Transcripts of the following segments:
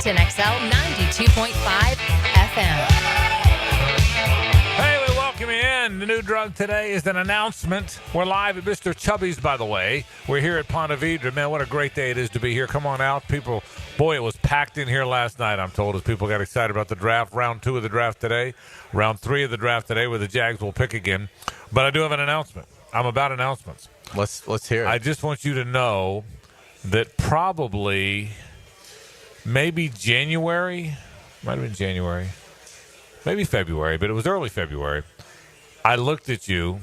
Washington XL 92.5 FM. Hey, we welcome you in. The new drug today is an announcement. We're live at Mr. Chubby's, by the way. We're here at Ponte Vedra. Man, what a great day it is to be here. Come on out. People, boy, it was packed in here last night, I'm told, as people got excited about the draft. Round 2 of the draft today. Round 3 of the draft today, where the Jags will pick again. But I do have an announcement. I'm about announcements. Let's hear it. I just want you to know that probably maybe January, might have been January, maybe February, but it was early February, I looked at you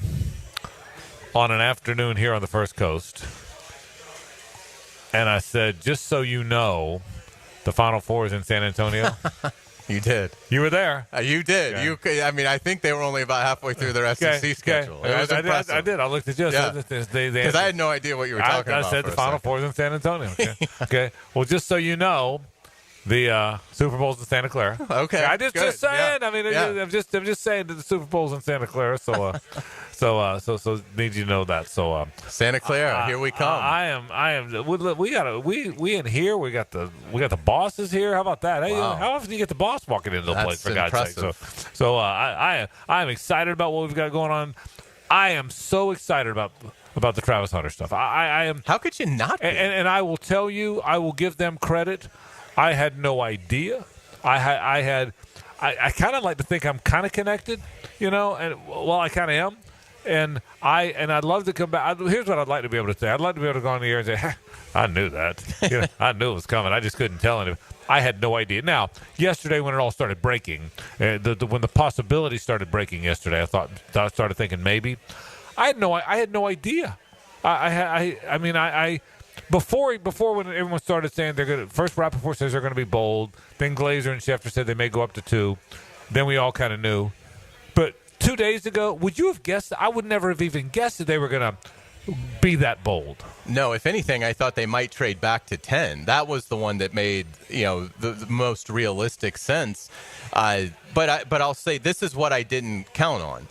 on an afternoon here on the First Coast, and I said, just so you know, the Final Four is in San Antonio. You did. You were there. You did. Okay. I think they were only about halfway through their SEC schedule. It was impressive. I did. I looked at you. Because I had no idea what you were talking about. I said the Final Four is in San Antonio. Okay. Okay. Well, just so you know, the Super Bowl's in Santa Clara. Okay. I just saying. Yeah. I mean, I'm just saying that the Super Bowl's in Santa Clara. So need you to know that. So Santa Clara, here we come. I am. We in here. We got the bosses here. How about that? Hey, Wow. how often do you get the boss walking into the place? For God's sake. Impressive. So I am excited about what we've got going on. I am so excited about the Travis Hunter stuff. I am. How could you not be? And I will tell you, I will give them credit. I had no idea. I kind of like to think I'm kind of connected, and I kind of am. And I'd love to come back. Here's what I'd like to be able to say. I'd like to be able to go on the air and say, I knew that. I knew it was coming. I just couldn't tell anyone. I had no idea. Now, yesterday when it all started breaking, when the possibility started breaking yesterday, I started thinking maybe. I had no idea. Before when everyone started saying they're going to, first Rappaport says they're going to be bold, then Glazer and Schefter said they may go up to 2, then we all kind of knew. But 2 days ago, would you have guessed? I would never have even guessed that they were going to be that bold. No, if anything, I thought they might trade back to 10. That was the one that made the most realistic sense. But I'll say this is what I didn't count on.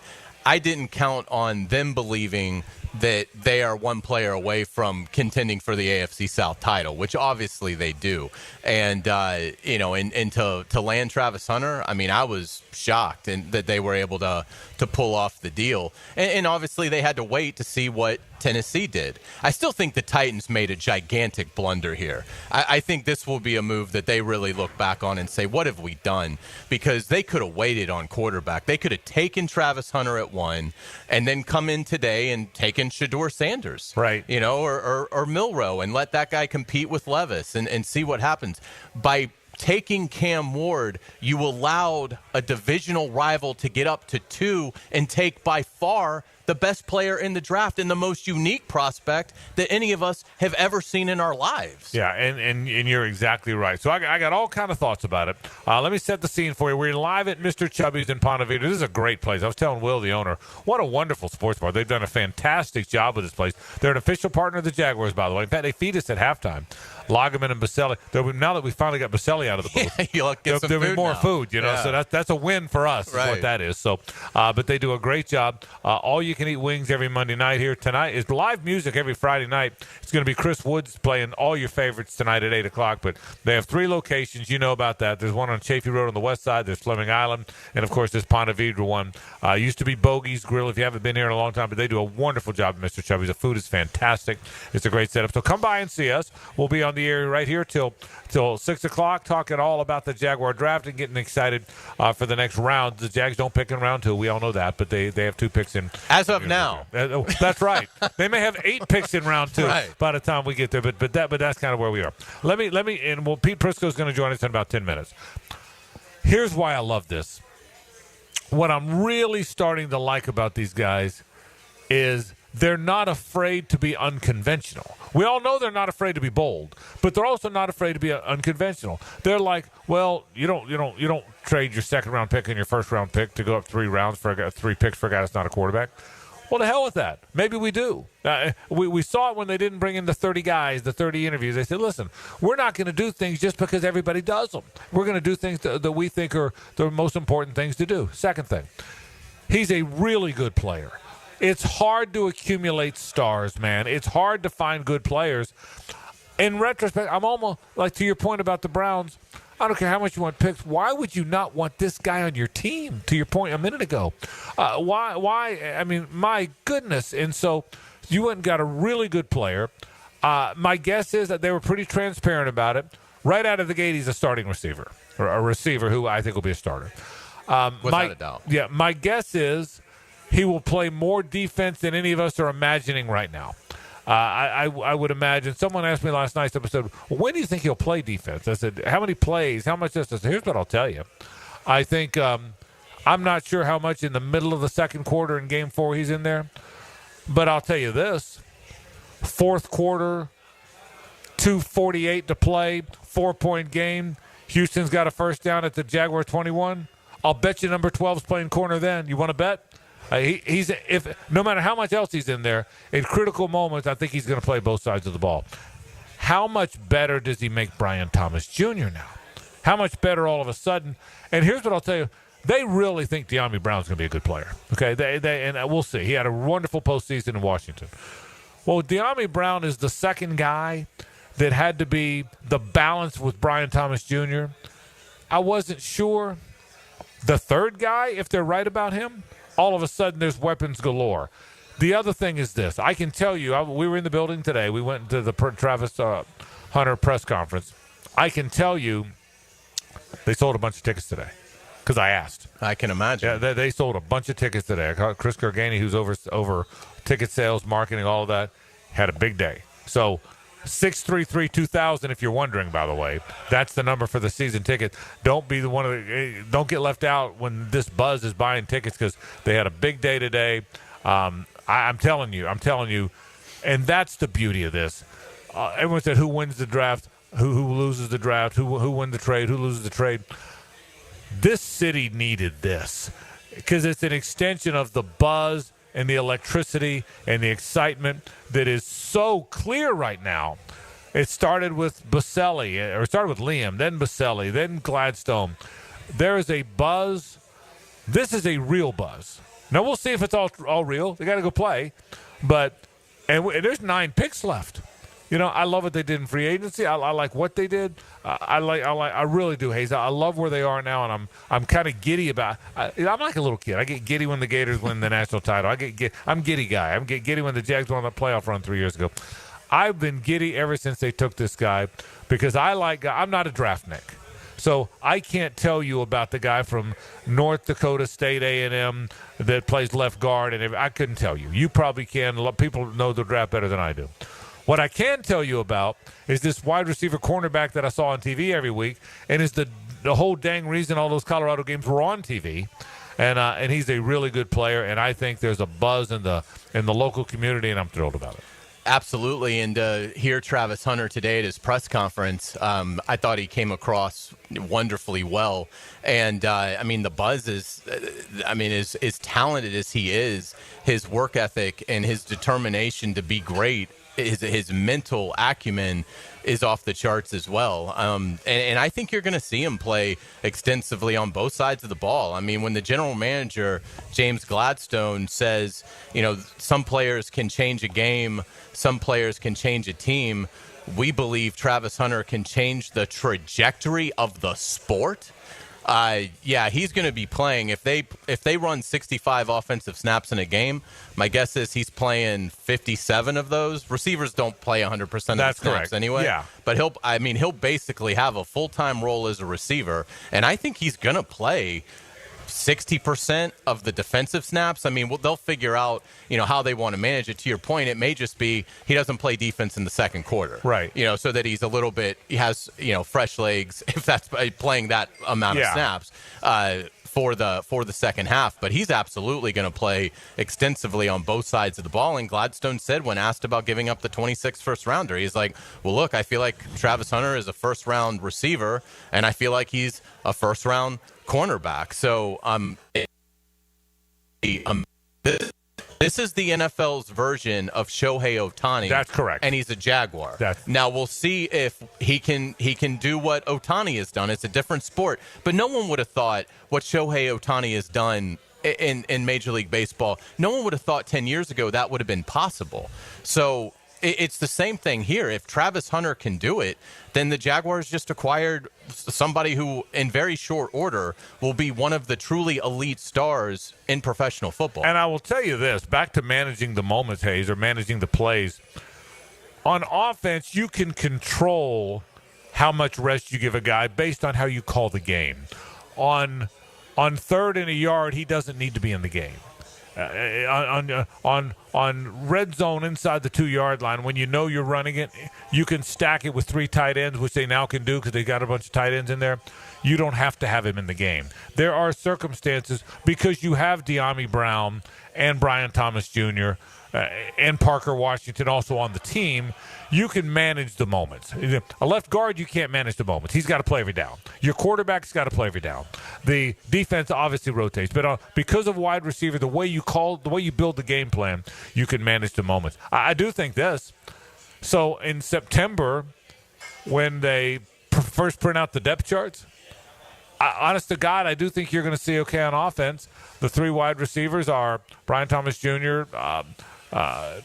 I didn't count on them believing that they are one player away from contending for the AFC South title, which obviously they do. And, to land Travis Hunter, I mean, I was shocked that they were able to pull off the deal. And obviously they had to wait to see what Tennessee did. I still think the Titans made a gigantic blunder here. I think this will be a move that they really look back on and say, what have we done? Because they could have waited on quarterback. They could have taken Travis Hunter at 1 and then come in today and taken Shedeur Sanders. Right. Or Milroe and let that guy compete with Levis and see what happens. By taking Cam Ward, you allowed a divisional rival to get up to 2 and take by far the best player in the draft and the most unique prospect that any of us have ever seen in our lives. Yeah, and you're exactly right. So I got all kind of thoughts about it. Let me set the scene for you. We're live at Mr. Chubby's in Ponte Vedra. This is a great place. I was telling Will, the owner, what a wonderful sports bar. They've done a fantastic job with this place. They're an official partner of the Jaguars, by the way. In fact, they feed us at halftime. Lagerman and Baselli. Now that we finally got Baselli out of the booth, there'll be more food, Yeah. So that's a win for us, right. Is what that is. So, but they do a great job. All you can eat wings every Monday night here. Tonight is live music every Friday night. It's going to be Chris Woods playing all your favorites tonight at 8 o'clock. But they have 3 locations. You know about that. There's one on Chafee Road on the west side. There's Fleming Island. And, of course, there's Ponte Vedra one. Used to be Bogey's Grill if you haven't been here in a long time. But they do a wonderful job, Mr. Chubby's. The food is fantastic. It's a great setup. So come by and see us. We'll be on the air right here till 6 o'clock, talking all about the Jaguar draft and getting excited for the next round. The Jags don't pick in round 2. We all know that, but they have 2 picks in. As of now. That's right. They may have 8 picks in round 2 right. by the time we get there, but that's kind of where we are. Let me, and Pete Prisco is going to join us in about 10 minutes. Here's why I love this. What I'm really starting to like about these guys is they're not afraid to be unconventional. We all know they're not afraid to be bold, but they're also not afraid to be unconventional. They're like, well, you don't trade your second round pick and your first round pick to go up 3 rounds for 3 picks for a guy that's not a quarterback. Well, to hell with that. Maybe we do. We saw it when they didn't bring in the 30 guys, the 30 interviews. They said, listen, we're not going to do things just because everybody does them. We're going to do things that we think are the most important things to do. Second thing, he's a really good player. It's hard to accumulate stars, man. It's hard to find good players. In retrospect, I'm almost, like to your point about the Browns, I don't care how much you want picks. Why would you not want this guy on your team? To your point a minute ago, why? I mean, my goodness. And so you went and got a really good player. My guess is that they were pretty transparent about it. Right out of the gate, he's a starting receiver, or a receiver who I think will be a starter. Without a doubt. Yeah, my guess is he will play more defense than any of us are imagining right now. I would imagine. Someone asked me last night's episode, well, when do you think he'll play defense? I said, how many plays? How much this? I said, here's what I'll tell you. I think I'm not sure how much in the middle of the second quarter in Game 4 he's in there. But I'll tell you this. Fourth quarter, 2:48 to play, 4-point game. Houston's got a first down at the Jaguar 21. I'll bet you number 12's playing corner then. You want to bet? He's no matter how much else he's in there, in critical moments, I think he's going to play both sides of the ball. How much better does he make Brian Thomas Jr. now? How much better all of a sudden? And here's what I'll tell you. They really think De'Ami Brown's going to be a good player. Okay, and we'll see. He had a wonderful postseason in Washington. Well, De'Ami Brown is the second guy that had to be the balance with Brian Thomas Jr. I wasn't sure. The third guy, if they're right about him, all of a sudden there's weapons galore. The other thing is this. I can tell you, we were in the building today. We went to the Travis Hunter press conference. I can tell you they sold a bunch of tickets today because I asked. I can imagine. Yeah, they sold a bunch of tickets today. I called Chris Gergani, who's over ticket sales, marketing, all of that, had a big day. So 633-2000, if you're wondering, by the way, that's the number for the season ticket. Don't be don't get left out when this buzz is buying tickets because they had a big day today. I'm telling you, and that's the beauty of this. Everyone said who wins the draft, who loses the draft, who wins the trade, who loses the trade. This city needed this because it's an extension of the buzz and the electricity and the excitement that is so clear right now. It started with Baselli, or it started with Liam, then Baselli, then Gladstone. There is a buzz. This is a real buzz. Now, we'll see if it's all real. They got to go play. But there's 9 picks left. You know, I love what they did in free agency. I like what they did. I really do, Hays. I love where they are now, and I'm kind of giddy about. I'm like a little kid. I get giddy when the Gators win the national title. I'm giddy guy. I'm giddy when the Jags won the playoff run 3 years ago. I've been giddy ever since they took this guy because I'm not a draft Nick. So I can't tell you about the guy from North Dakota State A&M that plays left guard, and I couldn't tell you. You probably can. People know the draft better than I do. What I can tell you about is this wide receiver cornerback that I saw on TV every week, and is the whole dang reason all those Colorado games were on TV. And he's a really good player, and I think there's a buzz in the local community, and I'm thrilled about it. Absolutely, and to hear Travis Hunter today at his press conference, I thought he came across wonderfully well. And, I mean, the buzz is, as talented as he is, his work ethic and his determination to be great, his mental acumen is off the charts as well. And I think you're going to see him play extensively on both sides of the ball. I mean, when the general manager, James Gladstone, says, you know, some players can change a game, some players can change a team, we believe Travis Hunter can change the trajectory of the sport. Yeah, he's going to be playing. If they run 65 offensive snaps in a game, my guess is he's playing 57 of those. Receivers don't play 100% of the snaps correct. Anyway. Yeah. But he'll basically have a full-time role as a receiver, and I think he's going to play 60% of the defensive snaps. I mean, they'll figure out, you know, how they want to manage it. To your point, it may just be he doesn't play defense in the second quarter. Right. You know, so that he has, you know, fresh legs, if that's playing that amount of snaps for the second half. But he's absolutely going to play extensively on both sides of the ball. And Gladstone said when asked about giving up the 26th first-rounder, he's like, well, look, I feel like Travis Hunter is a first-round receiver, and I feel like he's a first-round cornerback. So this is the NFL's version of Shohei Ohtani. That's correct. And he's a Jaguar. Now we'll see if he can do what Ohtani has done. It's a different sport. But no one would have thought what Shohei Ohtani has done in Major League Baseball. No one would have thought 10 years ago that would have been possible. So it's the same thing here. If Travis Hunter can do it, then the Jaguars just acquired somebody who, in very short order, will be one of the truly elite stars in professional football. And I will tell you this, back to managing the moments, Hays, or managing the plays. On offense, you can control how much rest you give a guy based on how you call the game. On 3rd and a yard, he doesn't need to be in the game. On red zone inside the 2-yard line, when you know you're running it, you can stack it with 3 tight ends, which they now can do because they got a bunch of tight ends in there. You don't have to have him in the game. There are circumstances, because you have De'Ami Brown and Brian Thomas Jr. And Parker Washington also on the team, you can manage the moments. A left guard, you can't manage the moments. He's got to play every down. Your quarterback's got to play every down. The defense obviously rotates, but because of wide receiver, the way you build the game plan, you can manage the moments. I do think this. So in September, when they first print out the depth charts, honest to God, I do think you're going to see okay on offense. The 3 wide receivers are Brian Thomas Jr.,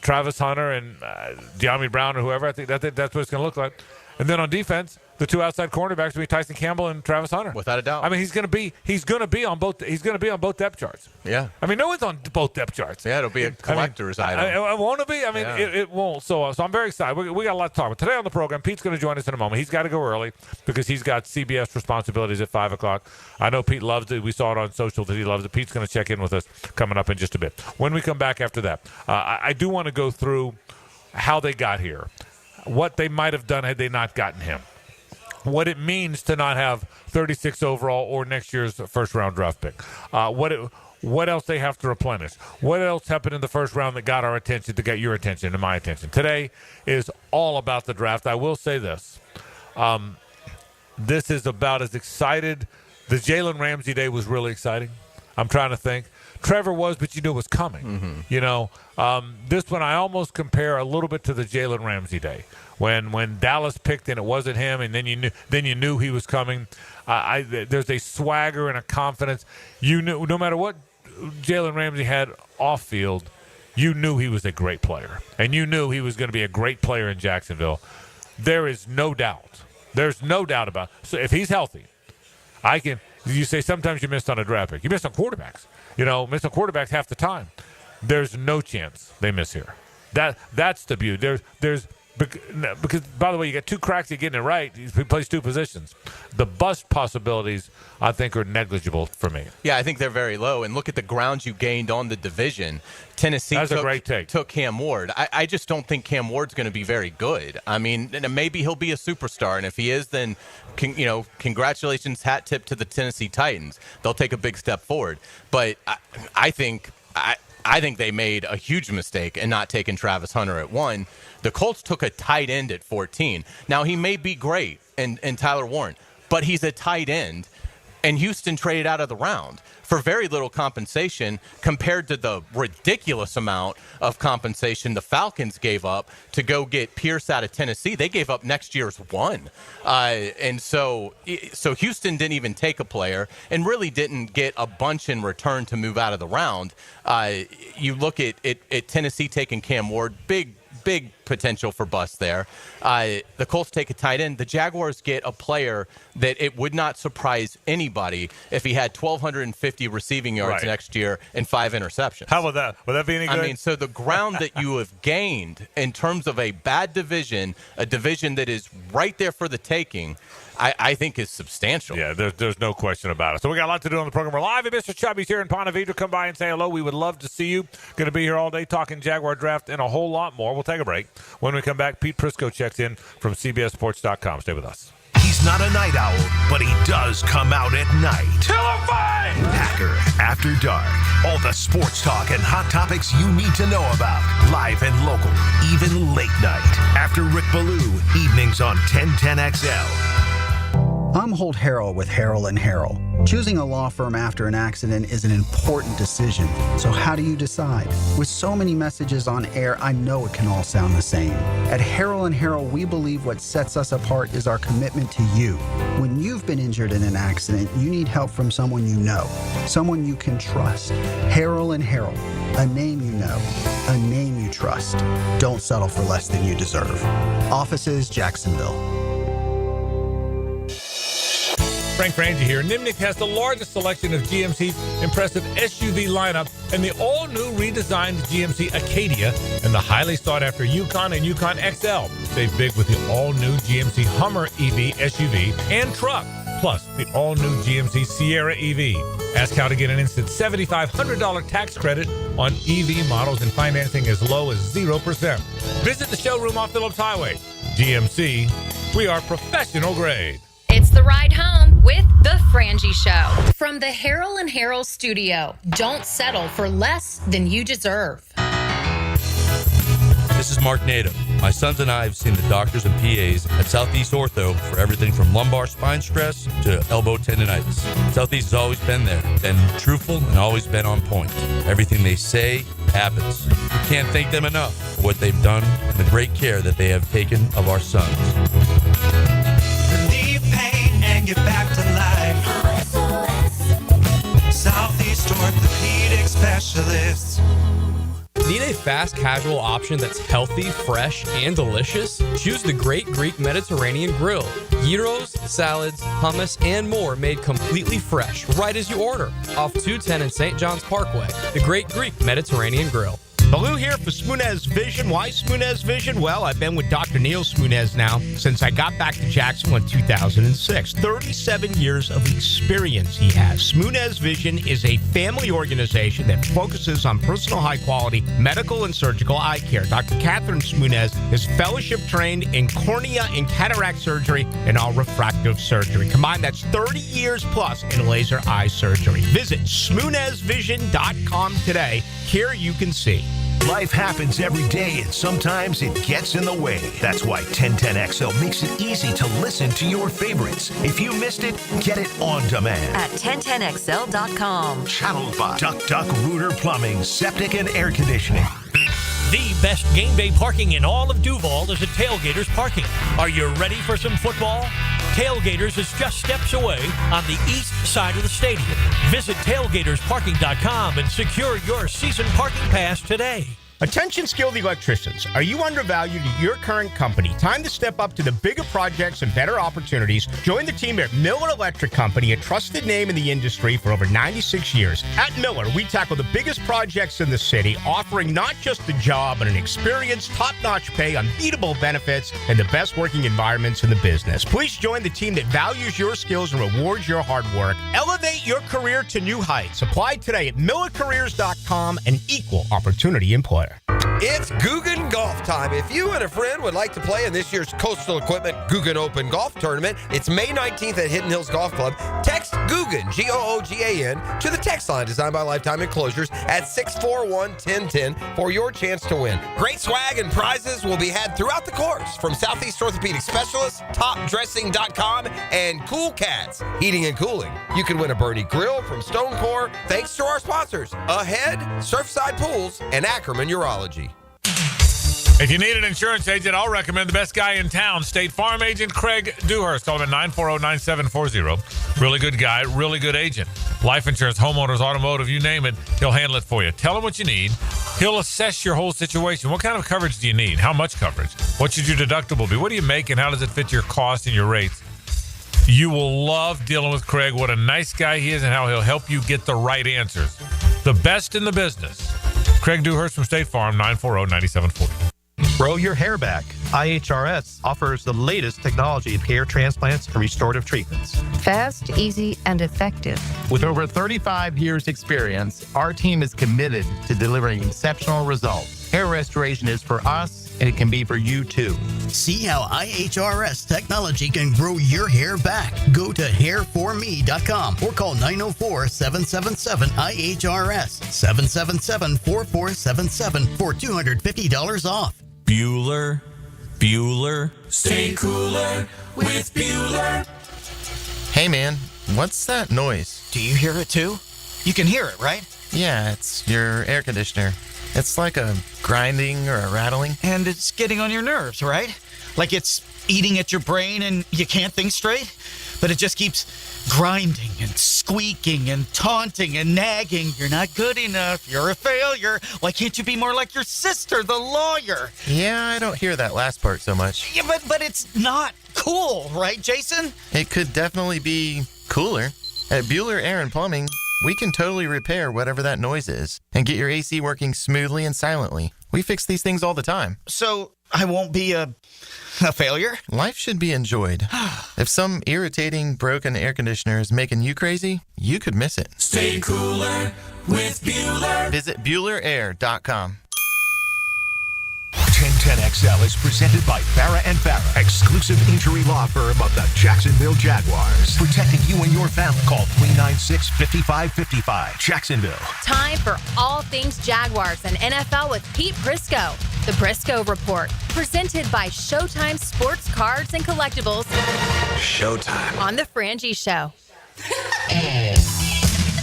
Travis Hunter, and De'Ami Brown, or whoever. I think that's what it's going to look like. And then on defense, the 2 outside cornerbacks will be Tyson Campbell and Travis Hunter. Without a doubt. I mean, he's going to be on both depth charts. Yeah. I mean, no one's on both depth charts. Yeah, it'll be a collector's item. It won't be. I mean, yeah. it won't. So I'm very excited. We got a lot to talk about today on the program. Pete's going to join us in a moment. He's got to go early because he's got CBS responsibilities at 5:00. I know Pete loves it. We saw it on social that he loves it. Pete's going to check in with us coming up in just a bit. When we come back after that, I do want to go through how they got here, what they might have done had they not gotten him, what it means to not have 36 overall or next year's first-round draft pick, what else they have to replenish, what else happened in the first round that got our attention, that got your attention and my attention. Today is all about the draft. I will say this. This is about as excited. The Jalen Ramsey day was really exciting. I'm trying to think. Trevor was, but you knew it was coming. Mm-hmm. You know, this one I almost compare a little bit to the Jalen Ramsey day when Dallas picked and it wasn't him, and then you knew he was coming. There's a swagger and a confidence. You knew no matter what Jalen Ramsey had off field, you knew he was a great player, and you knew he was going to be a great player in Jacksonville. There is no doubt. There's no doubt about it. So if he's healthy, you say sometimes you missed on a draft pick. You missed on quarterbacks. Miss on quarterbacks half the time. There's no chance they miss here. That's the beauty. Because, by the way, you got 2 cracks at getting it right. He plays 2 positions. The bust possibilities, I think, are negligible for me. Yeah, I think they're very low. And look at the ground you gained on the division. Tennessee a great take. Took Cam Ward. I just don't think Cam Ward's going to be very good. I mean, maybe he'll be a superstar. And if he is, then, congratulations, hat tip to the Tennessee Titans. They'll take a big step forward. But I think they made a huge mistake in not taking Travis Hunter at 1. The Colts took a tight end at 14. Now, he may be great in Tyler Warren, but he's a tight end, and Houston traded out of the round for very little compensation compared to the ridiculous amount of compensation the Falcons gave up to go get Pierce out of Tennessee. They gave up next year's 1. And so Houston didn't even take a player and really didn't get a bunch in return to move out of the round. You look at Tennessee taking Cam Ward, big potential for bust there. The Colts take a tight end. The Jaguars get a player that it would not surprise anybody if he had 1,250 receiving yards next year and 5 interceptions. How about that? Would that be any good? I mean, so the ground that you have gained in terms of a bad division, a division that is right there for the taking, I think is substantial. Yeah, there's no question about it. So we got a lot to do on the program. We're live at Mr. Chubby's here in Ponte Vedra. Come by and say hello. We would love to see you. Going to be here all day talking Jaguar draft and a whole lot more. We'll take a break. When we come back, Pete Prisco checks in from CBSSports.com. Stay with us. He's not a night owl, but he does come out at night. Fight! Packer After Dark. All the sports talk and hot topics you need to know about. Live and local, even late night. After Rick Ballou, evenings on 1010XL. I'm Holt Harrell with Harrell & Harrell. Choosing a law firm after an accident is an important decision. So how do you decide? With so many messages on air, I know it can all sound the same. At Harrell & Harrell, we believe what sets us apart is our commitment to you. When you've been injured in an accident, you need help from someone you know, someone you can trust. Harrell & Harrell, a name you know, a name you trust. Don't settle for less than you deserve. Offices, Jacksonville. Frank Frangie here. Nimnik has the largest selection of GMC's impressive SUV lineup and the all-new redesigned GMC Acadia and the highly sought-after Yukon and Yukon XL. Save big with the all-new GMC Hummer EV SUV and truck, plus the all-new GMC Sierra EV. Ask how to get an instant $7,500 tax credit on EV models and financing as low as 0%. Visit the showroom off Phillips Highway. GMC, we are professional grade. It's the ride home with the Frangie Show. From the Harrell & Harrell studio, don't settle for less than you deserve. This is Mark Nato. My sons and I have seen the doctors and PAs at Southeast Ortho for everything from lumbar spine stress to elbow tendonitis. Southeast has always been there, been truthful, and always been on point. Everything they say happens. We can't thank them enough for what they've done and the great care that they have taken of our sons. Relieve pain and get back to life. Southeast Orthopedic Specialists. Need a fast casual option that's healthy, fresh, and delicious? Choose the Great Greek Mediterranean Grill. Gyros, salads, hummus, and more made completely fresh right as you order. Off 210 and St. John's Parkway. The Great Greek Mediterranean Grill. Baloo here for Smoonez Vision. Why Smoonez Vision? Well, I've been with Dr. Neil Smoonez now since I got back to Jacksonville in 2006. 37 years of experience he has. Smoonez Vision is a family organization that focuses on personal high-quality medical and surgical eye care. Dr. Catherine Smoonez is fellowship-trained in cornea and cataract surgery and all refractive surgery. Combined, that's 30 years plus in laser eye surgery. Visit SmoonezVision.com today. Here you can see. Life happens every day, and sometimes it gets in the way. That's why 1010XL makes it easy to listen to your favorites. If you missed it, get it on demand. At 1010XL.com. Channeled by Duck Rooter Plumbing, Septic and Air Conditioning. The best game day parking in all of Duval is at Tailgaters Parking. Are you ready for some football? Tailgaters is just steps away on the east side of the stadium. Visit tailgatorsparking.com and secure your season parking pass today. Attention skilled electricians. Are you undervalued at your current company? Time to step up to the bigger projects and better opportunities. Join the team at Miller Electric Company, a trusted name in the industry for over 96 years. At Miller, we tackle the biggest projects in the city, offering not just a job, but an experience, top-notch pay, unbeatable benefits, and the best working environments in the business. Please join the team that values your skills and rewards your hard work. Elevate your career to new heights. Apply today at millercareers.com, an equal opportunity employer. It's Guggen Golf time. If you and a friend would like to play in this year's Coastal Equipment Guggen Open Golf Tournament, it's May 19th at Hidden Hills Golf Club. Text Guggen, G-O-O-G-A-N, to the text line designed by Lifetime Enclosures at 641-1010 for your chance to win. Great swag and prizes will be had throughout the course from Southeast Orthopedic Specialists, TopDressing.com, and Cool Cats Heating and Cooling. You can win a Bernie Grill from Stonecore thanks to our sponsors, Ahead, Surfside Pools, and Ackerman Urology. If you need an insurance agent, I'll recommend the best guy in town, State Farm agent Craig Dewhurst. Call him at 940-9740. Really good guy, really good agent. Life insurance, homeowners, automotive, you name it, he'll handle it for you. Tell him what you need. He'll assess your whole situation. What kind of coverage do you need? How much coverage? What should your deductible be? What do you make and how does it fit your cost and your rates? You will love dealing with Craig. What a nice guy he is and how he'll help you get the right answers. The best in the business. Craig Dewhurst from State Farm, 940-9740. Grow your hair back. IHRS offers the latest technology in hair transplants and restorative treatments. Fast, easy, and effective. With over 35 years experience, our team is committed to delivering exceptional results. Hair restoration is for us, and it can be for you too. See how IHRS technology can grow your hair back. Go to hairforme.com or call 904-777-IHRS, 777-4477 for $250 off. Bueller. Stay cooler with Bueller. Hey, man, what's that noise? Do you hear it too? You can hear it, right? Yeah, it's your air conditioner. It's like a grinding or a rattling. And it's getting on your nerves, right? Like it's eating at your brain and you can't think straight? But it just keeps grinding and squeaking and taunting and nagging. You're not good enough. You're a failure. Why can't you be more like your sister, the lawyer? Yeah, I don't hear that last part so much. Yeah, but it's not cool, right, Jason? It could definitely be cooler. At Bueller Air and Plumbing, we can totally repair whatever that noise is and get your AC working smoothly and silently. We fix these things all the time. So I won't be a failure? Life should be enjoyed. If some irritating, broken air conditioner is making you crazy, you could miss it. Stay cooler with Bueller. Visit BuellerAir.com. 1010XL is presented by Farah & Farah, exclusive injury law firm of the Jacksonville Jaguars. Protecting you and your family. Call 396-5555. Jacksonville. Time for all things Jaguars and NFL with Pete Prisco. The Prisco Report, presented by Showtime Sports Cards and Collectibles. Showtime. On the Frangie Show.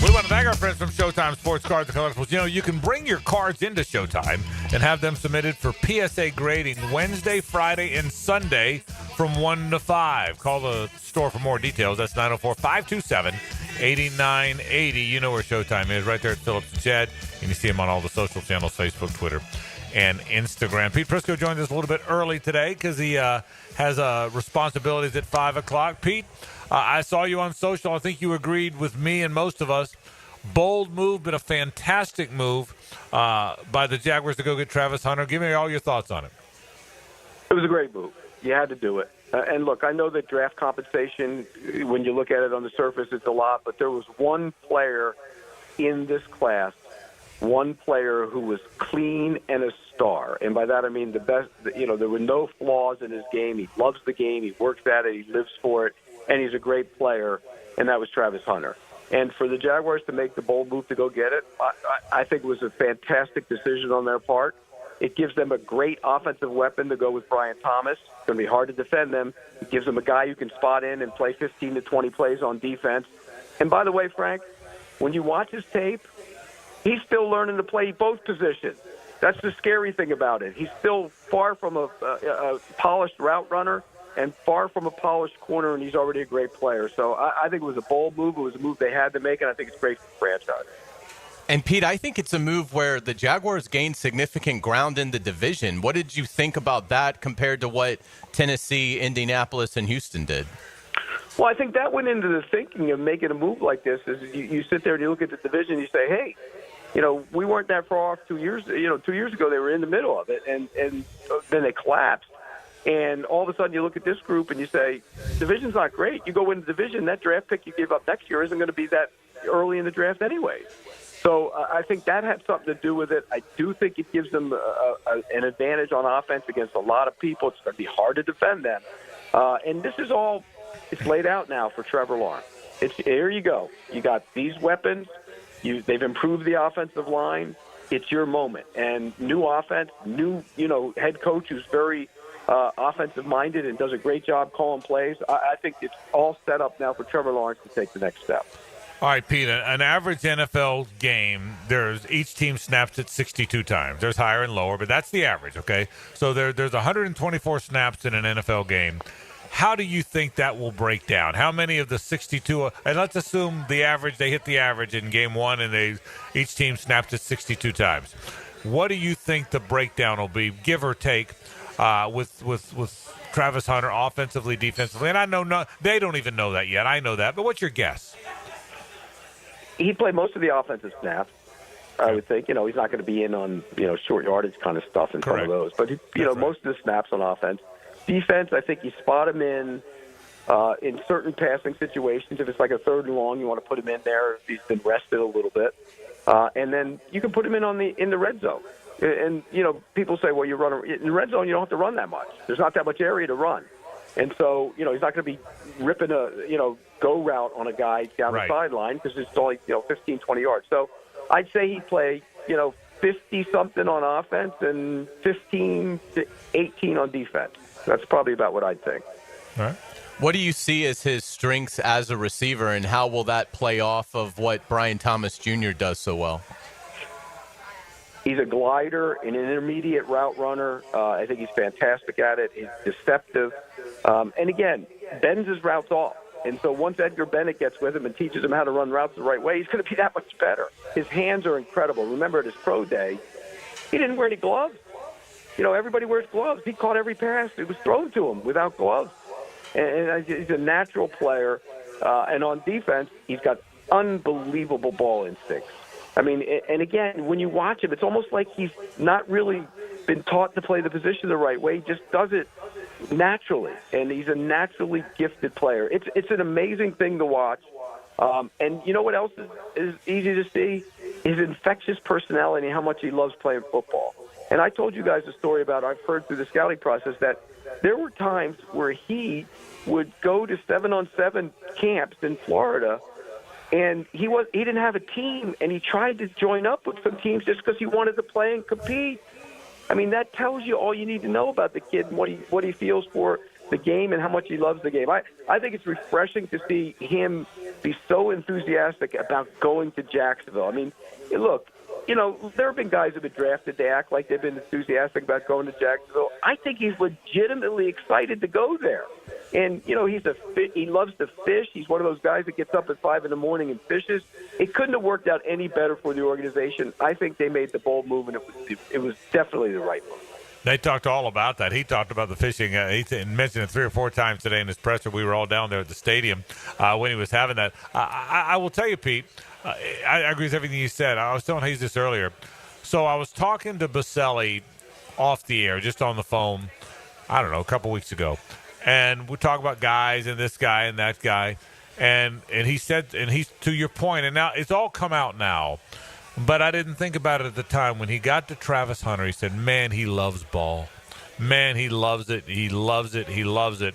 We want to thank our friends from Showtime Sports Cards and Collectibles. You know, you can bring your cards into Showtime and have them submitted for PSA grading Wednesday, Friday, and Sunday from 1 to 5. Call the store for more details. That's 904-527-8980. You know where Showtime is, right there at Phillips and Chad. And you see them on all the social channels, Facebook, Twitter, and Instagram. Pete Prisco joined us a little bit early today because he has responsibilities at 5 o'clock. Pete, I saw you on social. I think you agreed with me and most of us. Bold move, but a fantastic move by the Jaguars to go get Travis Hunter. Give me all your thoughts on it. It was a great move. You had to do it. And look, I know that draft compensation, when you look at it on the surface, it's a lot, but there was one player in this class, one player who was clean and a star. And by that I mean the best, there were no flaws in his game. He loves the game. He works at it. He lives for it. And he's a great player, and that was Travis Hunter. And for the Jaguars to make the bold move to go get it, I think it was a fantastic decision on their part. It gives them a great offensive weapon to go with Brian Thomas. It's going to be hard to defend them. It gives them a guy who can spot in and play 15 to 20 plays on defense. And by the way, Frank, when you watch his tape, he's still learning to play both positions. That's the scary thing about it. He's still far from a polished route runner and far from a polished corner, and he's already a great player. So I think it was a bold move. It was a move they had to make, and I think it's great for the franchise. And, Pete, I think it's a move where the Jaguars gained significant ground in the division. What did you think about that compared to what Tennessee, Indianapolis, and Houston did? Well, I think that went into the thinking of making a move like this. Is you sit there and you look at the division and you say, hey, we weren't that far off 2 years. 2 years ago they were in the middle of it, and then they collapsed. And all of a sudden you look at this group and you say, division's not great. You go into the division, that draft pick you give up next year isn't going to be that early in the draft anyway. So I think that had something to do with it. I do think it gives them an advantage on offense against a lot of people. It's going to be hard to defend them. And this is all it's laid out now for Trevor Lawrence. Here you go. You got these weapons. They've improved the offensive line. It's your moment. And new offense, new head coach who's very offensive-minded and does a great job calling plays. I think it's all set up now for Trevor Lawrence to take the next step. All right, Pete, an average NFL game, each team snaps it 62 times. There's higher and lower, but that's the average, okay? So there's 124 snaps in an NFL game. How do you think that will break down? How many of the 62, and let's assume they hit the average in game one and each team snapped it 62 times. What do you think the breakdown will be, give or take, with Travis Hunter offensively, defensively? And I know they don't even know that yet. I know that, but what's your guess? He played most of the offensive snaps, I would think. He's not going to be in on, short yardage kind of stuff in front of those. But, most of the snaps on offense. Defense, I think you spot him in certain passing situations. If it's like a 3rd and long, you want to put him in there if he's been rested a little bit. And then you can put him in the red zone. And, people say, well, in the red zone, you don't have to run that much. There's not that much area to run. And so, he's not going to be ripping a, go route on a guy down the sideline because it's only, 15, 20 yards. So I'd say he'd play, 50-something on offense and 15 to 18 on defense. That's probably about what I'd think. All right. What do you see as his strengths as a receiver, and how will that play off of what Brian Thomas Jr. does so well? He's a glider, an intermediate route runner. I think he's fantastic at it. He's deceptive. And again, bends his routes off. And so once Edgar Bennett gets with him and teaches him how to run routes the right way, he's going to be that much better. His hands are incredible. Remember at his pro day, he didn't wear any gloves. You know, everybody wears gloves. He caught every pass that was thrown to him without gloves. And he's a natural player. And on defense, he's got unbelievable ball instincts. I mean, and again, when you watch him, it's almost like he's not really been taught to play the position the right way. He just does it naturally, and he's a naturally gifted player. It's an amazing thing to watch. And you know what else is easy to see? His infectious personality and how much he loves playing football. And I told you guys a story about, I've heard through the scouting process, that there were times where he would go to 7-on-7 camps in Florida, and he didn't have a team, and he tried to join up with some teams just because he wanted to play and compete. I mean, that tells you all you need to know about the kid and what he feels for the game and how much he loves the game. I think it's refreshing to see him be so enthusiastic about going to Jacksonville. I mean, look, you know, there have been guys who have been drafted. They act like they've been enthusiastic about going to Jacksonville. I think he's legitimately excited to go there. And, you know, he loves to fish. He's one of those guys that gets up at 5 in the morning and fishes. It couldn't have worked out any better for the organization. I think they made the bold move, and it was definitely the right move. They talked all about that. He talked about the fishing. He mentioned it 3 or 4 times today in his presser. We were all down there at the stadium when he was having that. I will tell you, Pete, I agree with everything you said. I was telling Hays this earlier. So I was talking to Baselli off the air, just on the phone, I don't know, a couple weeks ago. And we talk about guys and this guy and that guy. And he said, and he's to your point, and now it's all come out now. But I didn't think about it at the time. When he got to Travis Hunter, he said, man, he loves ball. Man, he loves it. He loves it. He loves it.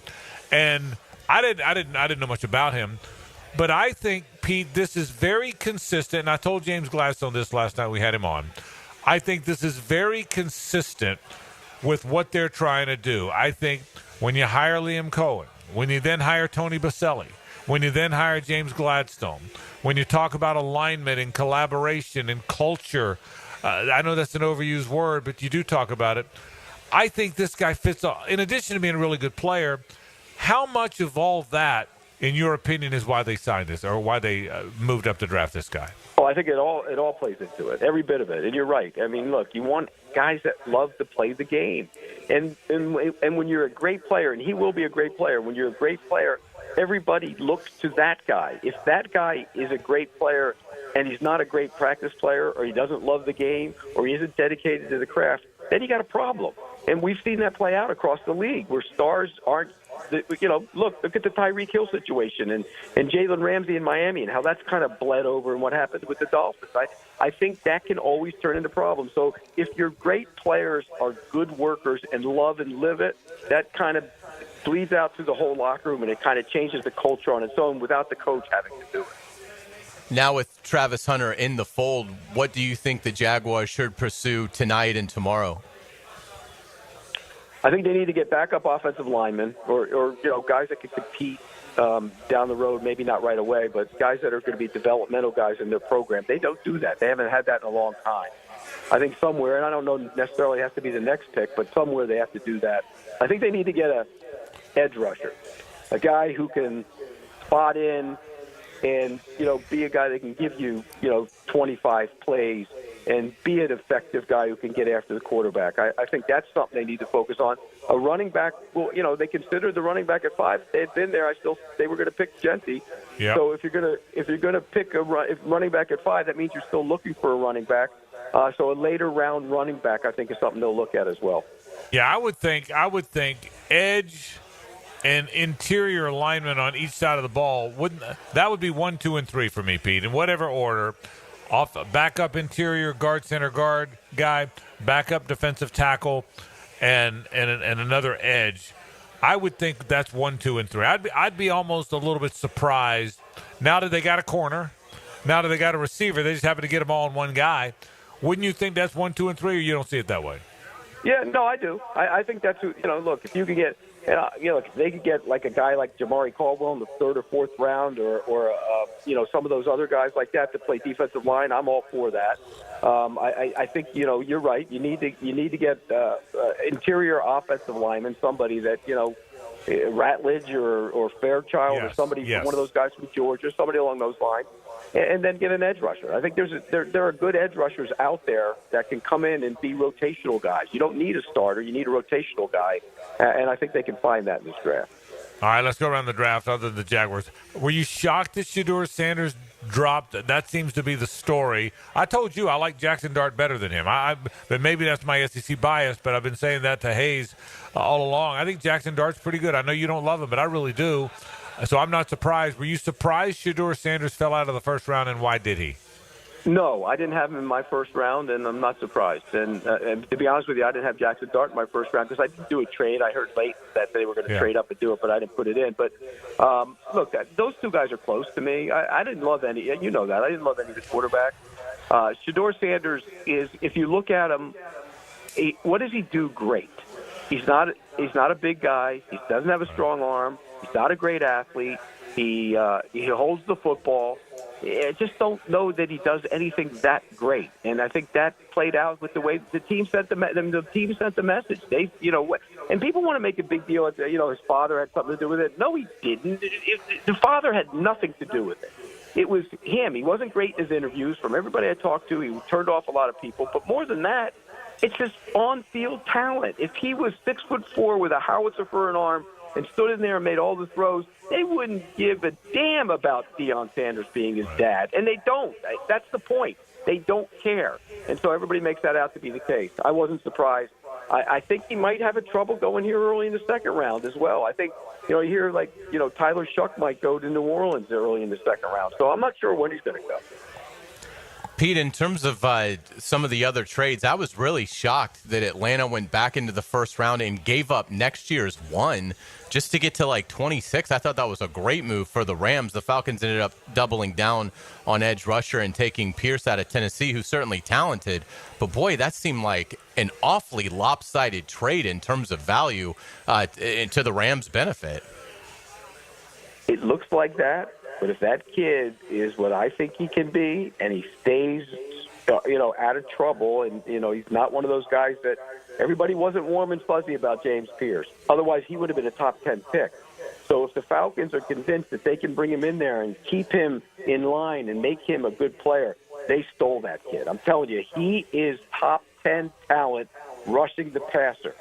And I didn't know much about him. But I think, Pete, this is very consistent. And I told James Gladstone this last night we had him on. I think this is very consistent with what they're trying to do. I think when you hire Liam Cohen, when you then hire Tony Baselli, when you then hire James Gladstone, when you talk about alignment and collaboration and culture, I know that's an overused word, but you do talk about it. I think this guy fits, in addition to being a really good player, how much of all that, in your opinion, is why they signed this or why they moved up to draft this guy? Oh, I think it all plays into it, every bit of it. And you're right. I mean, look, you want guys that love to play the game. And when you're a great player, and he will be a great player, when you're a great player, everybody looks to that guy. If that guy is a great player and he's not a great practice player, or he doesn't love the game, or he isn't dedicated to the craft, then you got a problem. And we've seen that play out across the league where stars aren't, you know, look at the Tyreek Hill situation and Jalen Ramsey in Miami and how that's kind of bled over and what happened with the Dolphins. I think that can always turn into problems. So if your great players are good workers and love and live it, that kind of bleeds out through the whole locker room, and it kind of changes the culture on its own without the coach having to do it. Now with Travis Hunter in the fold, what do you think the Jaguars should pursue tonight and tomorrow? I think they need to get backup offensive linemen or you know, guys that can compete down the road, maybe not right away, but guys that are going to be developmental guys in their program. They don't do that. They haven't had that in a long time. I think somewhere, and I don't know necessarily has to be the next pick, but somewhere they have to do that. I think they need to get a edge rusher, a guy who can spot in and, you know, be a guy that can give you, you know, 25 plays and be an effective guy who can get after the quarterback. I think that's something they need to focus on. A running back, well, you know, they considered the running back at 5. They had been there. They were going to pick Genty. Yep. So if you're gonna pick a running back at 5, that means you're still looking for a running back. So a later round running back, I think, is something they'll look at as well. Yeah, I would think edge and interior alignment on each side of the ball that would be 1, 2, and 3 for me, Pete, in whatever order. Off backup interior guard, center guard guy, backup defensive tackle, and another edge. I would think that's 1, 2, and 3. I'd be almost a little bit surprised now that they got a corner, now that they got a receiver. They just happen to get them all in one guy. Wouldn't you think that's 1, 2, and 3, or you don't see it that way? Yeah, no, I do. I think that's who, look, if you could get, if they could get like a guy like Jamari Caldwell in the 3rd or 4th round or some of those other guys like that to play defensive line, I'm all for that. I think, you're right. You need to get interior offensive lineman, somebody that, Ratledge or Fairchild or somebody, one of those guys from Georgia, somebody along those lines. And then get an edge rusher. I think there are good edge rushers out there that can come in and be rotational guys. You don't need a starter. You need a rotational guy. And I think they can find that in this draft. All right, let's go around the draft other than the Jaguars. Were you shocked that Shedeur Sanders dropped? That seems to be the story. I told you I like Jackson Dart better than him. But maybe that's my SEC bias, but I've been saying that to Hays all along. I think Jackson Dart's pretty good. I know you don't love him, but I really do. So I'm not surprised. Were you surprised Shedeur Sanders fell out of the first round, and why did he? No, I didn't have him in my first round, and I'm not surprised. And to be honest with you, I didn't have Jackson Dart in my first round because I didn't do a trade. I heard late that they were going to trade up and do it, but I didn't put it in. But, look, those two guys are close to me. I didn't love any. You know that. I didn't love any of the quarterbacks. Shedeur Sanders is, if you look at him, what does he do great? He's not a big guy. He doesn't have a strong arm. He's not a great athlete. He holds the football. I just don't know that he does anything that great, and I think that played out with the way the team sent the team sent the message. They, and people want to make a big deal. His father had something to do with it. No, he didn't. The father had nothing to do with it. It was him. He wasn't great in his interviews. From everybody I talked to, he turned off a lot of people. But more than that, it's his on-field talent. If he was 6'4" with a howitzer for an arm and stood in there and made all the throws, they wouldn't give a damn about Deion Sanders being his dad. And they don't. That's the point. They don't care. And so everybody makes that out to be the case. I wasn't surprised. I think he might have a trouble going here early in the second round as well. I think, you hear Tyler Shuck might go to New Orleans early in the second round. So I'm not sure when he's going to go. Pete, in terms of some of the other trades, I was really shocked that Atlanta went back into the first round and gave up next year's 1 just to get to 26. I thought that was a great move for the Rams. The Falcons ended up doubling down on edge rusher and taking Pierce out of Tennessee, who's certainly talented. But, boy, that seemed like an awfully lopsided trade in terms of value to the Rams' benefit. It looks like that. But if that kid is what I think he can be, and he stays, out of trouble, and he's not one of those guys that everybody wasn't warm and fuzzy about James Pierce. Otherwise, he would have been a top 10 pick. So if the Falcons are convinced that they can bring him in there and keep him in line and make him a good player, they stole that kid. I'm telling you, he is top 10 talent rushing the passer.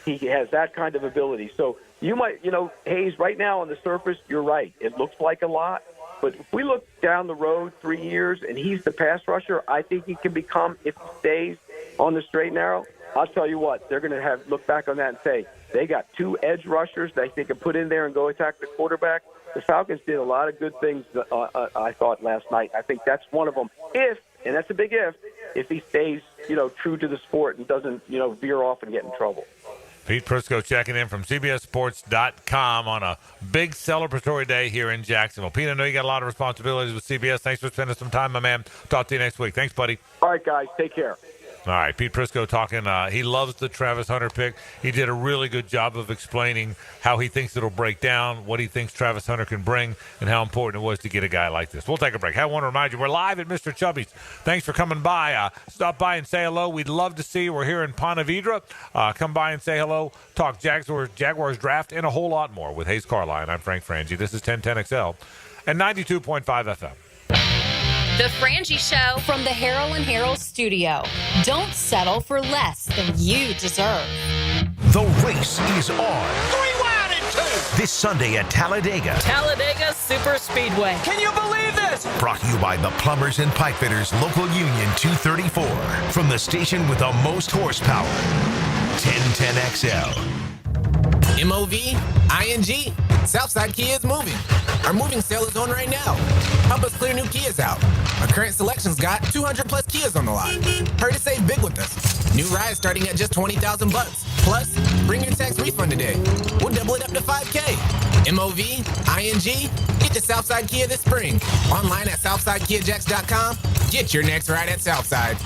He has that kind of ability. So you might, Hays, right now on the surface, you're right. It looks like a lot. But if we look down the road 3 years and he's the pass rusher, I think he can become, if he stays on the straight and narrow, I'll tell you what, they're going to look back on that and say, they got 2 edge rushers that they can put in there and go attack the quarterback. The Falcons did a lot of good things, I thought, last night. I think that's one of them. And that's a big if he stays, true to the sport and doesn't, veer off and get in trouble. Pete Prisco checking in from CBSSports.com on a big celebratory day here in Jacksonville. Pete, I know you got a lot of responsibilities with CBS. Thanks for spending some time, my man. Talk to you next week. Thanks, buddy. All right, guys. Take care. All right, Pete Prisco talking. He loves the Travis Hunter pick. He did a really good job of explaining how he thinks it'll break down, what he thinks Travis Hunter can bring, and how important it was to get a guy like this. We'll take a break. I want to remind you, we're live at Mr. Chubby's. Thanks for coming by. Stop by and say hello. We'd love to see you. We're here in Ponte Vedra. Come by and say hello. Talk Jaguars draft and a whole lot more with Hays Carlyon. I'm Frank Frangie. This is 1010XL and 92.5 FM. The Frangie Show from the Harold & Harold studio. Don't settle for less than you deserve. The race is on. 3 wide and 2. This Sunday at Talladega. Talladega Super Speedway. Can you believe this? Brought to you by the Plumbers and Pipefitters Local Union 234. From the station with the most horsepower. 1010XL. MOV, ING, Southside Kia is moving. Our moving sale is on right now. Help us clear new Kias out. Our current selection's got 200 plus Kias on the lot. Hurry to save big with us. New rides starting at just $20,000 bucks. Plus, bring your tax refund today. We'll double it up to $5K. MOV, ING, get to Southside Kia this spring. Online at SouthsideKiaJacks.com. Get your next ride at Southside.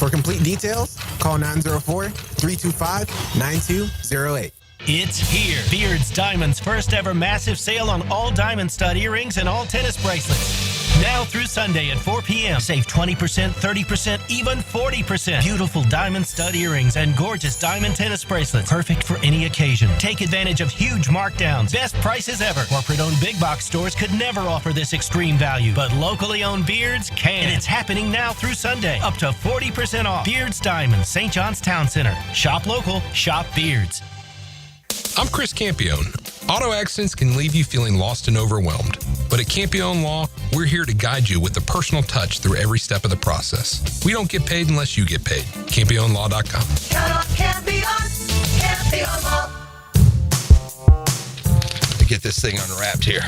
For complete details, call 904-325-9208. It's here. Beard's Diamonds' first ever massive sale on all diamond stud earrings and all tennis bracelets. Now through Sunday at 4 p.m. Save 20%, 30%, even 40%. Beautiful diamond stud earrings and gorgeous diamond tennis bracelets. Perfect for any occasion. Take advantage of huge markdowns. Best prices ever. Corporate-owned big box stores could never offer this extreme value, but locally owned Beards can. And it's happening now through Sunday. Up to 40% off. Beards Diamonds, St. John's Town Center. Shop local. Shop Beards. I'm Chris Campione. Auto accidents can leave you feeling lost and overwhelmed. But at Campione Law, we're here to guide you with a personal touch through every step of the process. We don't get paid unless you get paid. CampioneLaw.com. Count on Campione. Campione Law. To get this thing unwrapped here.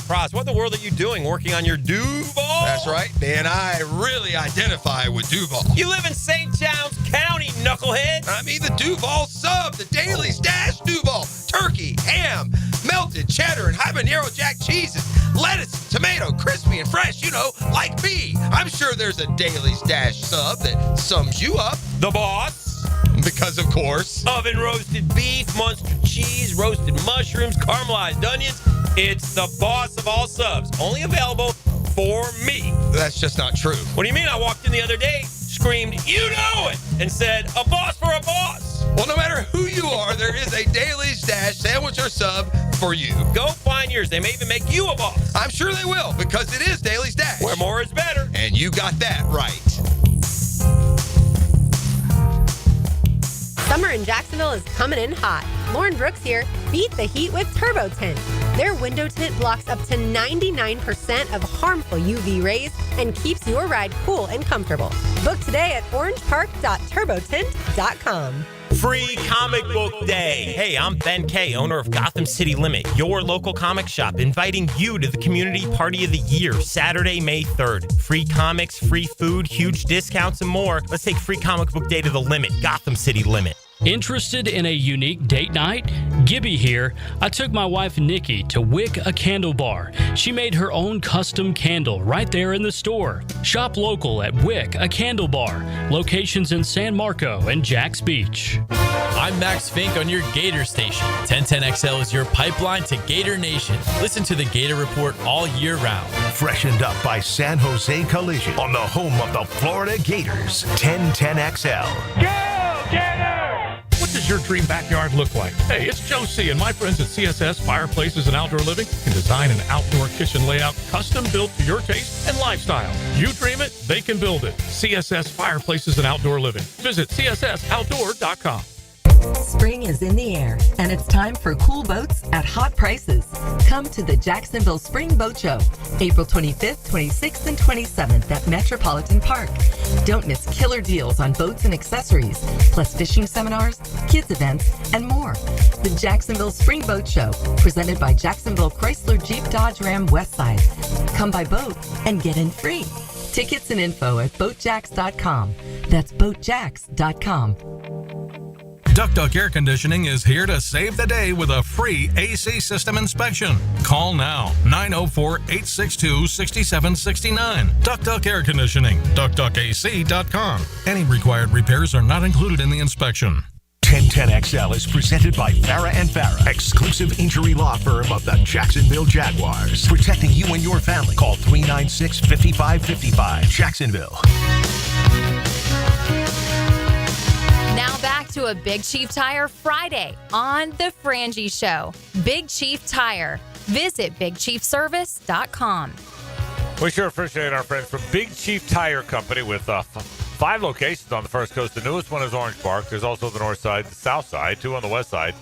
Praz, what in the world are you doing working on your Duval? That's right, man. I really identify with Duval. You live in St. John's County, knucklehead. I mean the Duval sub, the Daily Stash Duval. Turkey, ham, melted cheddar, and habanero jack cheeses. Lettuce, tomato, crispy and fresh, like me. I'm sure there's a Daily Stash sub that sums you up. The boss. Because, of course. Oven roasted beef, Munster cheese, roasted mushrooms, caramelized onions. It's the boss of all subs. Only available for me. That's just not true. What do you mean? I walked in the other day, screamed, "You know it!" and said, "A boss for a boss." Well, no matter who you are, there is a Daily Stash sandwich or sub for you. Go find yours. They may even make you a boss. I'm sure they will, because it is Daily Stash. Where more is better. And you got that right. Summer in Jacksonville is coming in hot. Lauren Brooks here. Beat the heat with Turbo Tint. Their window tint blocks up to 99% of harmful UV rays and keeps your ride cool and comfortable. Book today at orangepark.turbotint.com. Free Comic Book Day. Hey, I'm Ben Kay, owner of Gotham City Limit, your local comic shop, inviting you to the Community Party of the Year, Saturday, May 3rd. Free comics, free food, huge discounts, and more. Let's take Free Comic Book Day to the limit. Gotham City Limit. Interested in a unique date night? Gibby here. I took my wife Nikki to Wick a Candle Bar. She made her own custom candle right there in the store. Shop local at Wick a Candle Bar. Locations in San Marco and Jacks Beach. I'm Max Fink on your Gator station. 1010XL is your pipeline to Gator Nation. Listen to the Gator Report all year round. Freshened up by San Jose Collision on the home of the Florida Gators. 1010XL. Go Gators! What does your dream backyard look like? Hey, it's Joe C. and my friends at CSS Fireplaces and Outdoor Living can design an outdoor kitchen layout custom built to your taste and lifestyle. You dream it, they can build it. CSS Fireplaces and Outdoor Living. Visit cssoutdoor.com. Spring is in the air, and it's time for cool boats at hot prices. Come to the Jacksonville Spring Boat Show, April 25th, 26th, and 27th at Metropolitan Park. Don't miss killer deals on boats and accessories, plus fishing seminars, kids events, and more. The Jacksonville Spring Boat Show, presented by Jacksonville Chrysler Jeep Dodge Ram Westside. Come by boat and get in free. Tickets and info at boatjacks.com. That's boatjacks.com. Duck Duck Air Conditioning is here to save the day with a free AC system inspection. Call now, 904-862-6769. Duck Duck Air Conditioning, duckduckac.com. Any required repairs are not included in the inspection. 1010XL is presented by Farah & Farah, exclusive injury law firm of the Jacksonville Jaguars. Protecting you and your family. Call 396-5555. Jacksonville. Now back to a Big Chief Tire Friday on The Frangie Show. Big Chief Tire. Visit BigChiefService.com. We sure appreciate our friends from Big Chief Tire Company with 5 locations on the First Coast. The newest one is Orange Park. There's also the north side, the south side, 2 on the west side.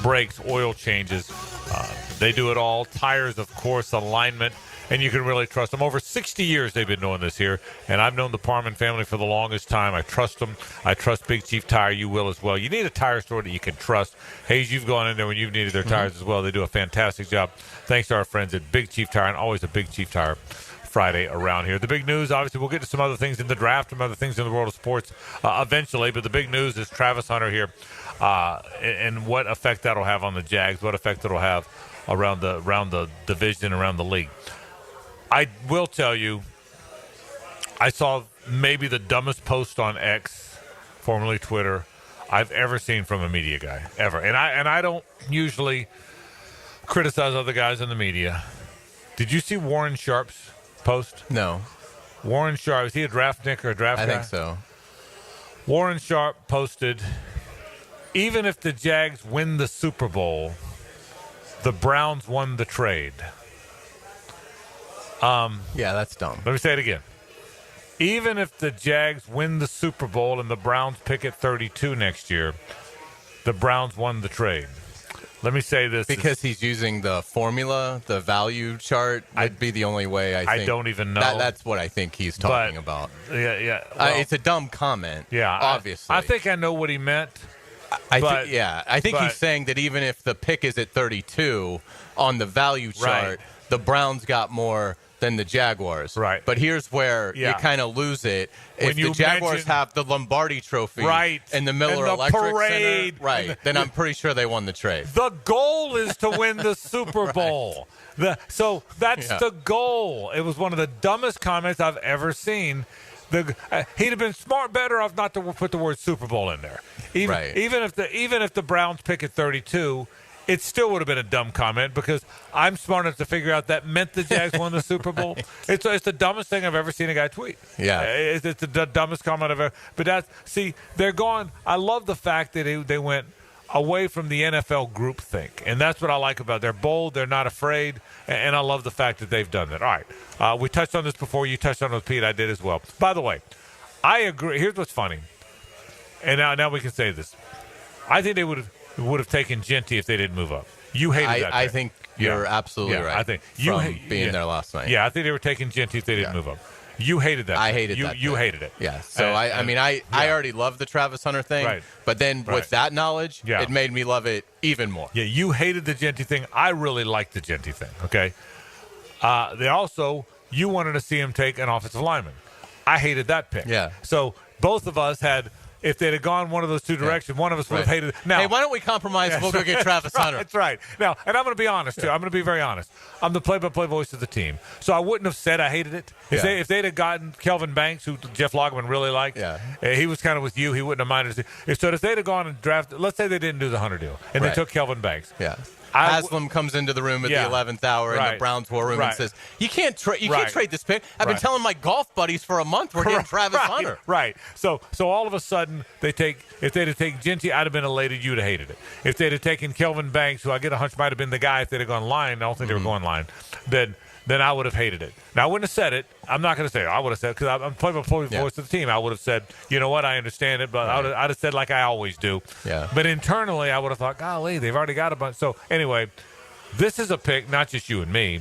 Brakes, oil changes. They do it all. Tires, of course, alignment. And you can really trust them. Over 60 years they've been doing this here, and I've known the Parman family for the longest time. I trust them. I trust Big Chief Tire. You will as well. You need a tire store that you can trust. Hayes, you've gone in there when you've needed their tires as well. They do a fantastic job. Thanks to our friends at Big Chief Tire, and always a Big Chief Tire Friday around here. The big news, obviously, we'll get to some other things in the draft, some other things in the world of sports eventually, but the big news is Travis Hunter here and what effect that'll have on the Jags, what effect it'll have around the division, around the league. I will tell you, I saw maybe the dumbest post on X, formerly Twitter, I've ever seen from a media guy, ever. And I don't usually criticize other guys in the media. Did you see Warren Sharp's post? No. Warren Sharp, is he a draftnik or a draft guy? I think so. Warren Sharp posted, even if the Jags win the Super Bowl, the Browns won the trade. Yeah, that's dumb. Let me say it again. Even if the Jags win the Super Bowl and the Browns pick at 32 next year, the Browns won the trade. Let me say this. Because he's using the formula, the value chart would be the only way I think. I don't even know. That's what I think he's talking about. Yeah. Well, it's a dumb comment. Yeah. Obviously. I think I know what he meant. I think he's saying that even if the pick is at 32 on the value chart, the Browns got more than the Jaguars. Right. But here's where you kind of lose it. If the Jaguars have the Lombardi Trophy and the Miller Electric parade, Center, then I'm pretty sure they won the trade. The goal is to win the Super Bowl. So that's the goal. It was one of the dumbest comments I've ever seen. He'd have been better off not to put the word Super Bowl in there. Even if the Browns pick at 32, it still would have been a dumb comment because I'm smart enough to figure out that meant the Jags won the Super Bowl. It's the dumbest thing I've ever seen a guy tweet. Yeah. It's the dumbest comment I've ever. But they're gone. I love the fact that they went away from the NFL groupthink, and that's what I like about it. They're bold, they're not afraid, and I love the fact that they've done that. All right, we touched on this before. You touched on it with Pete. I did as well. By the way, I agree. Here's what's funny, and now we can say this. I think they would have taken Genty if they didn't move up. You hated that. I think you're absolutely right. I think being there last night. Yeah, I think they were taking Genty if they didn't move up. You hated that. I hated that. You hated it. Yeah. So I already loved the Travis Hunter thing, but then with that knowledge, it made me love it even more. Yeah, you hated the Genty thing. I really liked the Genty thing. Okay. You wanted to see him take an offensive lineman. I hated that pick. Yeah. So both of us had. If they'd have gone one of those two directions, one of us would have hated it. Now, hey, why don't we compromise and we'll go get Travis Hunter? That's right. Now, and I'm going to be honest, too. I'm going to be very honest. I'm the play-by-play voice of the team. So I wouldn't have said I hated it. If they'd have gotten Kelvin Banks, who Jeff Logman really liked, he was kind of with you. He wouldn't have minded. So if they'd have gone and drafted, let's say they didn't do the Hunter deal, and they took Kelvin Banks. Yeah. Haslam comes into the room at the 11th hour in the Browns war room and says, "You can't trade this pick. I've been telling my golf buddies for a month we're getting Travis Hunter." Right. So all of a sudden if they'd have taken Genty, I'd have been elated. You'd have hated it. If they'd have taken Kelvin Banks, who I get a hunch might have been the guy if they'd have gone line. I don't think they were going line. Then I would have hated it. Now, I wouldn't have said it. I'm not going to say it. I would have said it because I'm play-by-play voice of the team. I would have said, you know what, I understand it, but I'd have said like I always do. Yeah. But internally, I would have thought, golly, they've already got a bunch. So anyway, this is a pick, not just you and me.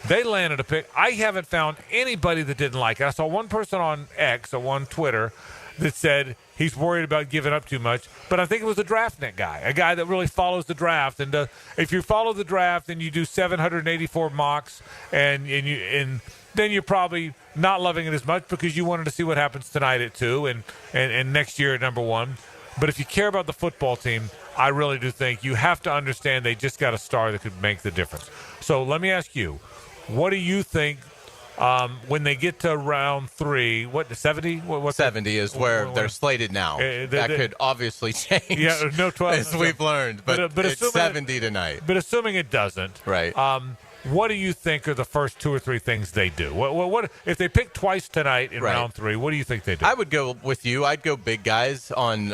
They landed a pick. I haven't found anybody that didn't like it. I saw one person on X or on Twitter that said he's worried about giving up too much, but I think it was a draftnet guy, a guy that really follows the draft. And if you follow the draft and you do 784 mocks, and then you're probably not loving it as much because you wanted to see what happens tonight at 2 and next year at number 1. But if you care about the football team, I really do think you have to understand they just got a star that could make the difference. So let me ask you, what do you think when they get to round 3? What 70? What 70 is where they're slated now. That could obviously change. Yeah, no 12 as we've learned, but it's 70 tonight. But assuming it doesn't, right? What do you think are the first 2 or 3 things they do? What if they pick twice tonight in round 3? What do you think they do? I would go with you. I'd go big guys on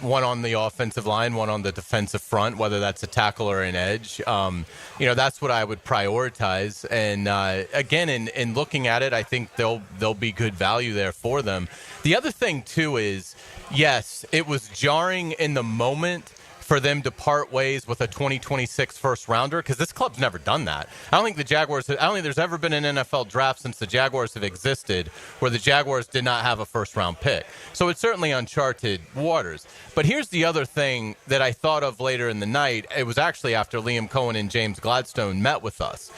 one on the offensive line, one on the defensive front, whether that's a tackle or an edge. That's what I would prioritize. And again, in looking at it, I think there'll be good value there for them. The other thing too is, yes, it was jarring in the moment for them to part ways with a 2026 first rounder, because this club's never done that. I don't think there's ever been an NFL draft since the Jaguars have existed where the Jaguars did not have a first round pick. So it's certainly uncharted waters. But here's the other thing that I thought of later in the night. It was actually after Liam Cohen and James Gladstone met with us.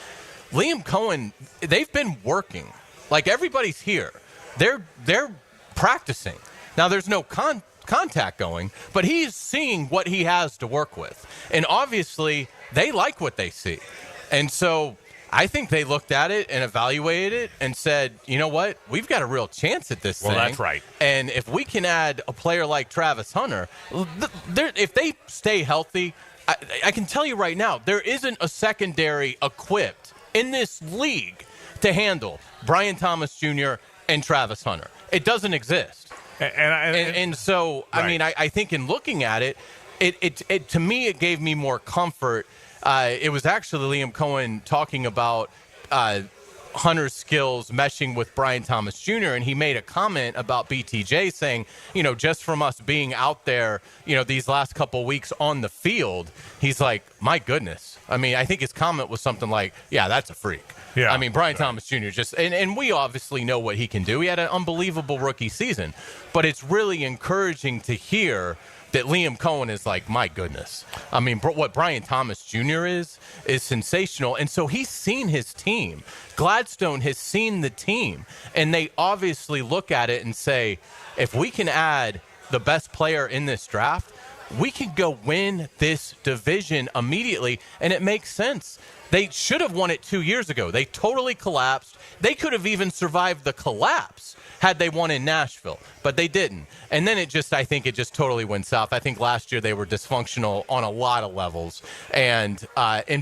Liam Cohen, they've been working. Like, everybody's here. They're practicing. Now, there's no contact going, but he's seeing what he has to work with, and obviously they like what they see. And so I think they looked at it and evaluated it and said, you know what? We've got a real chance at this thing. Well, that's right. And if we can add a player like Travis Hunter, if they stay healthy, I can tell you right now, there isn't a secondary equipped in this league to handle Brian Thomas Jr. and Travis Hunter. It doesn't exist. And so, right. I mean, I think in looking at it, it to me, it gave me more comfort. It was actually Liam Cohen talking about Hunter's skills meshing with Brian Thomas Jr., and he made a comment about BTJ saying, just from us being out there, these last couple weeks on the field, he's like, my goodness. I mean, I think his comment was something like, yeah, that's a freak. Yeah, I mean, Brian Thomas Jr. and we obviously know what he can do. He had an unbelievable rookie season, but it's really encouraging to hear that Liam Cohen is like, my goodness. I mean, what Brian Thomas Jr. is sensational. And so he's seen his team. Gladstone has seen the team. And they obviously look at it and say, if we can add the best player in this draft, we can go win this division immediately. And it makes sense. They should have won it 2 years ago. They totally collapsed. They could have even survived the collapse had they won in Nashville, but they didn't. And then I think it just totally went south. I think last year they were dysfunctional on a lot of levels. And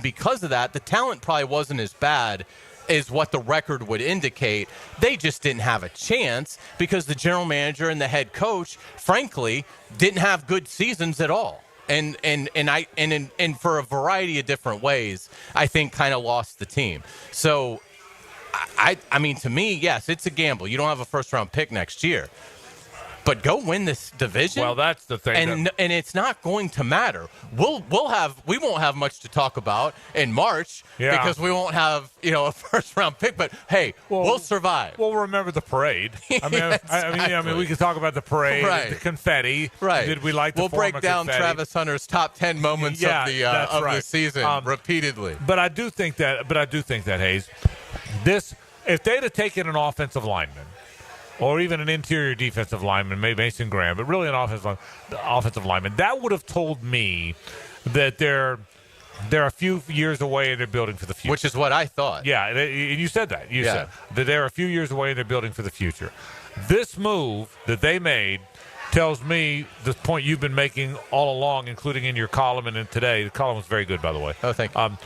because of that, the talent probably wasn't as bad as what the record would indicate. They just didn't have a chance because the general manager and the head coach, frankly, didn't have good seasons at all. And for a variety of different ways, I think kind of lost the team. So, I mean, to me, yes, it's a gamble. You don't have a first-round pick next year. But go win this division. Well, that's the thing. And it's not going to matter. We won't have much to talk about in March because we won't have a first round pick. But hey, we'll survive. We'll remember the parade. I mean, exactly. I mean, we can talk about the parade, right. The confetti. Right. Did we like the We'll break down confetti? Travis Hunter's top 10 moments of the season repeatedly. But I do think that. Hays, if they'd have taken an offensive lineman, or even an interior defensive lineman, maybe Mason Graham, but really an offensive lineman, that would have told me that they're a few years away and they're building for the future. Which is what I thought. Yeah, and you said that. You said that they're a few years away and they're building for the future. This move that they made tells me the point you've been making all along, including in your column and in today. The column was very good, by the way. Oh, thank you.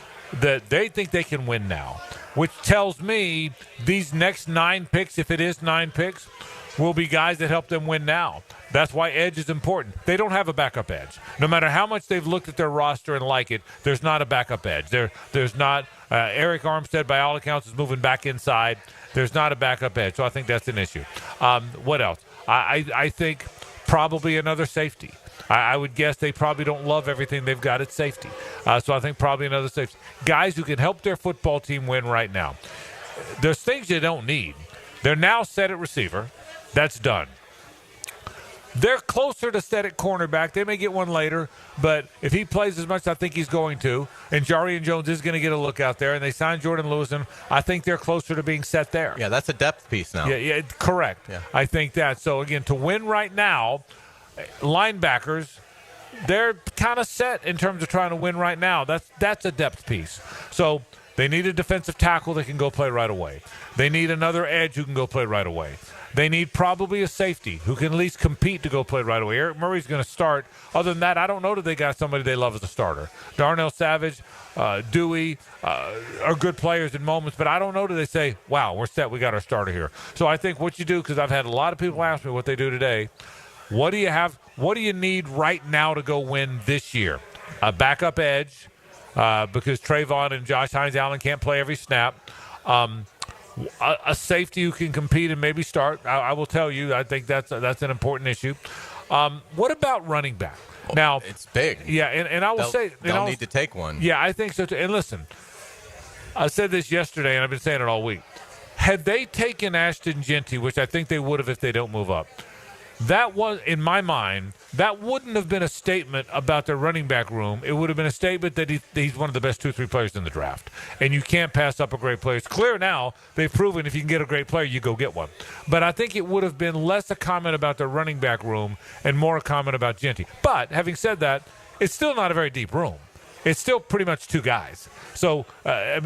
That they think they can win now, which tells me these next 9 picks, if it is 9 picks, will be guys that help them win now. That's why edge is important. They don't have a backup edge. No matter how much they've looked at their roster and like it, there's not a backup edge. There's not. Eric Armstead, by all accounts, is moving back inside. There's not a backup edge, so I think that's an issue. What else? I think probably another safety. I would guess they probably don't love everything they've got at safety. So I think probably another safety. Guys who can help their football team win right now. There's things you don't need. They're now set at receiver. That's done. They're closer to set at cornerback. They may get one later, but if he plays as much as I think he's going to, and Jarian Jones is going to get a look out there, and they signed Jordan Lewis, and I think they're closer to being set there. Yeah, that's a depth piece now. Yeah, correct. Yeah. I think that. So, again, to win right now, linebackers, they're kind of set in terms of trying to win right now. That's a depth piece. So they need a defensive tackle that can go play right away. They need another edge who can go play right away. They need probably a safety who can at least compete to go play right away. Eric Murray's going to start. Other than that, I don't know that they got somebody they love as a starter. Darnell Savage, Dewey are good players in moments, but I don't know that they say, wow, we're set, we got our starter here. So I think what you do, because I've had a lot of people ask me what they do today, what do you have? What do you need right now to go win this year? A backup edge, because Trayvon and Josh Hines-Allen can't play every snap. A safety who can compete and maybe start. I will tell you, I think that's an important issue. What about running back? Now it's big. Yeah, and I will say they'll need to take one. Yeah, I think so too. And listen, I said this yesterday, and I've been saying it all week. Had they taken Ashton Genty, which I think they would have if they don't move up, that was, in my mind, that wouldn't have been a statement about their running back room. It would have been a statement that he's one of the best 2-3 players in the draft. And you can't pass up a great player. It's clear now they've proven if you can get a great player, you go get one. But I think it would have been less a comment about their running back room and more a comment about Genty. But having said that, it's still not a very deep room. it's still pretty much two guys. So I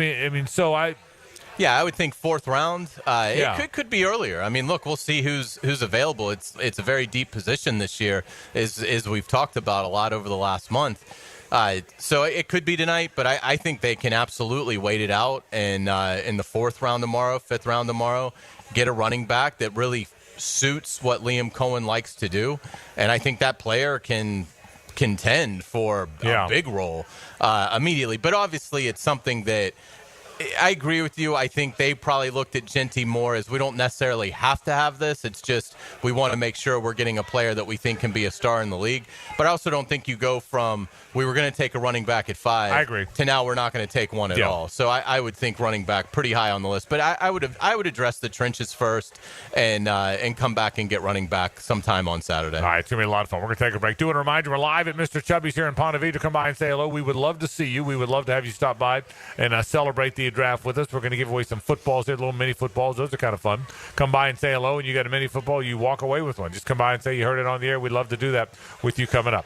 would think fourth round. It could be earlier. I mean, look, we'll see who's available. It's a very deep position this year, as we've talked about a lot over the last month. So it could be tonight, but I think they can absolutely wait it out and in the fourth round tomorrow, fifth round tomorrow, get a running back that really suits what Liam Cohen likes to do, and I think that player can contend for a big role immediately. But obviously, it's something that I agree with you. I think they probably looked at Genty more as we don't necessarily have to have this. It's just we want to make sure we're getting a player that we think can be a star in the league. But I also don't think you go from we were going to take a running back at 5 I agree. to now we're not going to take one at all. So I would think running back pretty high on the list. But I would address the trenches first and come back and get running back sometime on Saturday. All right, it's going to be a lot of fun. We're going to take a break. Do want to remind you, we're live at Mr. Chubby's here in Ponte Vedra. Come by and say hello. We would love to see you. We would love to have you stop by and celebrate the draft with us. We're going to give away some footballs here, little mini footballs. Those are kind of fun. Come by and say hello, and you got a mini football, you walk away with one. Just come by and say you heard it on the air. We'd love to do that with you coming up.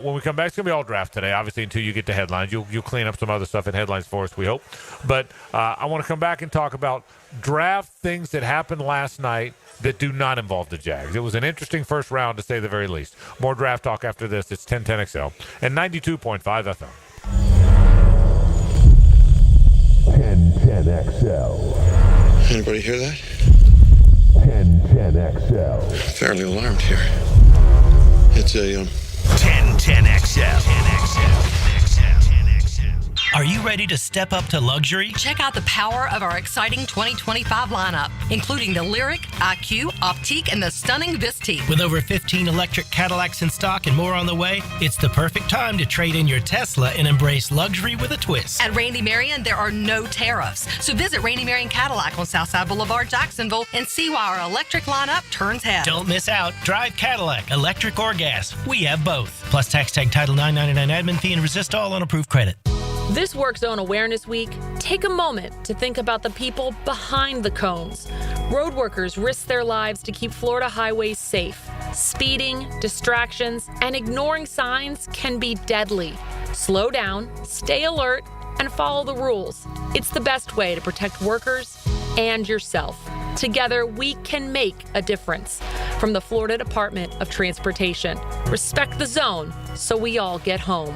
When we come back, it's going to be all draft today, obviously, until you get to headlines. You'll clean up some other stuff in headlines for us, we hope. But I want to come back and talk about draft things that happened last night that do not involve the Jags. It was an interesting first round, to say the very least. More draft talk after this. It's 1010XL and 92.5 FM. 1010XL. Anybody hear that? 1010XL. Fairly alarmed here. It's a 1010XL. 1010XL. Are you ready to step up to luxury? Check out the power of our exciting 2025 lineup, including the Lyric, IQ, Optique, and the stunning Vistique. With over 15 electric Cadillacs in stock and more on the way, it's the perfect time to trade in your Tesla and embrace luxury with a twist. At Randy Marion, there are no tariffs. So visit Randy Marion Cadillac on Southside Boulevard, Jacksonville, and see why our electric lineup turns heads. Don't miss out. Drive Cadillac, electric or gas. We have both. Plus tax tag title $9.99 admin fee and resist all on approved credit. This Work Zone Awareness Week, take a moment to think about the people behind the cones. Road workers risk their lives to keep Florida highways safe. Speeding, distractions, and ignoring signs can be deadly. Slow down, stay alert, and follow the rules. It's the best way to protect workers and yourself. Together, we can make a difference. From the Florida Department of Transportation, respect the zone so we all get home.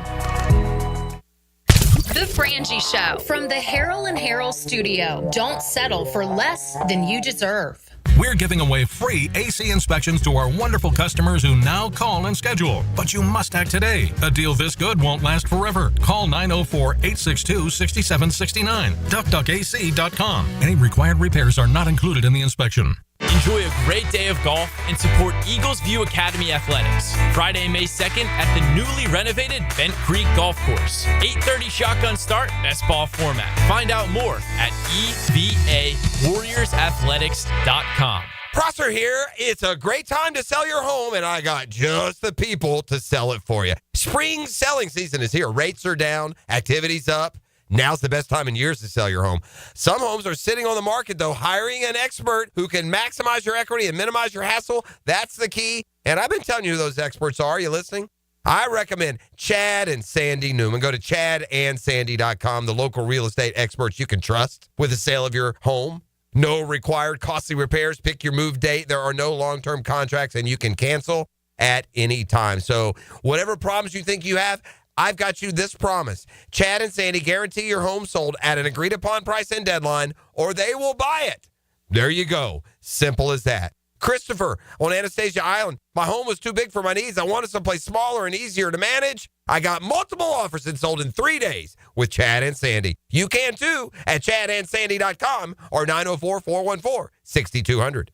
The Frangie Show from the Harold and Harold studio. Don't settle for less than you deserve. We're giving away free AC inspections to our wonderful customers who now call and schedule. But you must act today. A deal this good won't last forever. Call 904-862-6769. DuckDuckAC.com. Any required repairs are not included in the inspection. Enjoy a great day of golf and support Eagles View Academy Athletics. Friday, May 2nd at the newly renovated Bent Creek Golf Course. 8:30 shotgun start, best ball format. Find out more at EVAWarriorsathletics.com. Prosser here. It's a great time to sell your home, and I got just the people to sell it for you. Spring selling season is here. Rates are down, activity's up. Now's the best time in years to sell your home. Some homes are sitting on the market, though. Hiring an expert who can maximize your equity and minimize your hassle, that's the key. And I've been telling you who those experts are. Are you listening? I recommend Chad and Sandy Newman. Go to chadandsandy.com, the local real estate experts you can trust with the sale of your home. No required costly repairs. Pick your move date. There are no long-term contracts, and you can cancel at any time. So whatever problems you think you have, I've got you this promise. Chad and Sandy guarantee your home sold at an agreed-upon price and deadline, or they will buy it. There you go. Simple as that. Christopher on Anastasia Island. My home was too big for my needs. I wanted someplace smaller and easier to manage. I got multiple offers and sold in 3 days with Chad and Sandy. You can too at chadandsandy.com or 904-414-6200.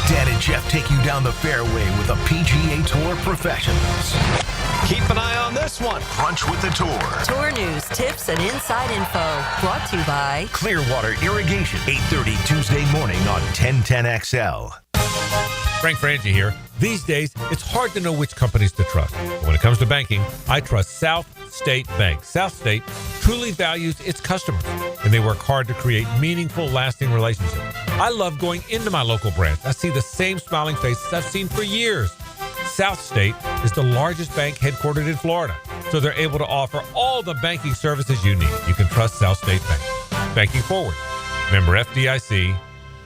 Dan and Jeff take you down the fairway with the PGA Tour professionals. Keep an eye on this one. Crunch with the Tour. Tour news, tips, and inside info brought to you by Clearwater Irrigation, 8:30 Tuesday morning on 1010XL. Frank Frangie here. These days, it's hard to know which companies to trust. When it comes to banking, I trust South State Bank. South State truly values its customers, and they work hard to create meaningful, lasting relationships. I love going into my local branch. I see the same smiling faces I've seen for years. South State is the largest bank headquartered in Florida, so they're able to offer all all the banking services you need. You can trust South State Bank. Banking forward. Member FDIC,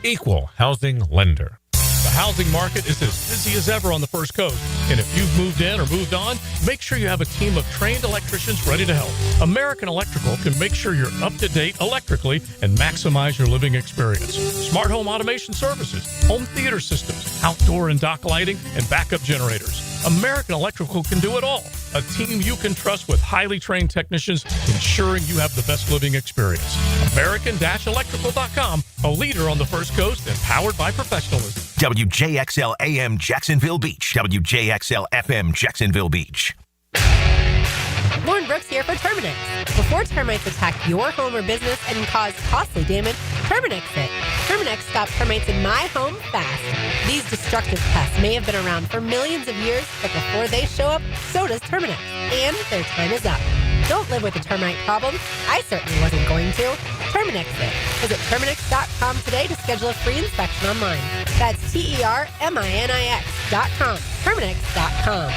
equal housing lender. The housing market is as busy as ever on the First Coast. And if you've moved in or moved on, make sure you have a team of trained electricians ready to help. American Electrical can make sure you're up to date electrically and maximize your living experience. Smart home automation services, home theater systems, outdoor and dock lighting, and backup generators. American Electrical can do it all. A team you can trust with highly trained technicians ensuring you have the best living experience. American-Electrical.com, a leader on the First Coast and powered by professionalism. WJXL AM Jacksonville Beach. WJXL FM Jacksonville Beach. Lauren Brooks here for Terminix. Before termites attack your home or business and cause costly damage, Terminix it. Terminix stops termites in my home fast. These destructive pests may have been around for millions of years, but before they show up, so does Terminix. And their time is up. Don't live with a termite problem. I certainly wasn't going to. Terminix it. Visit Terminix.com today to schedule a free inspection online. That's TERMINIX.com. Terminix.com.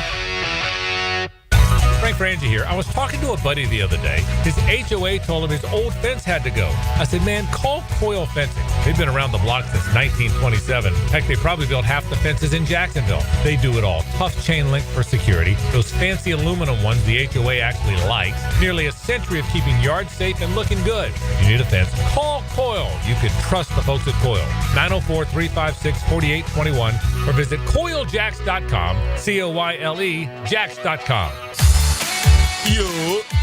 Frank Frangie here. I was talking to a buddy the other day. His HOA told him his old fence had to go. I said, man, call Coil Fencing. They've been around the block since 1927. Heck, they probably built half the fences in Jacksonville. They do it all. Tough chain link for security. Those fancy aluminum ones the HOA actually likes. Nearly a century of keeping yards safe and looking good. If you need a fence, call Coil. You can trust the folks at Coil. 904-356-4821 or visit coiljacks.com. COYLE Jacks.com. Yo,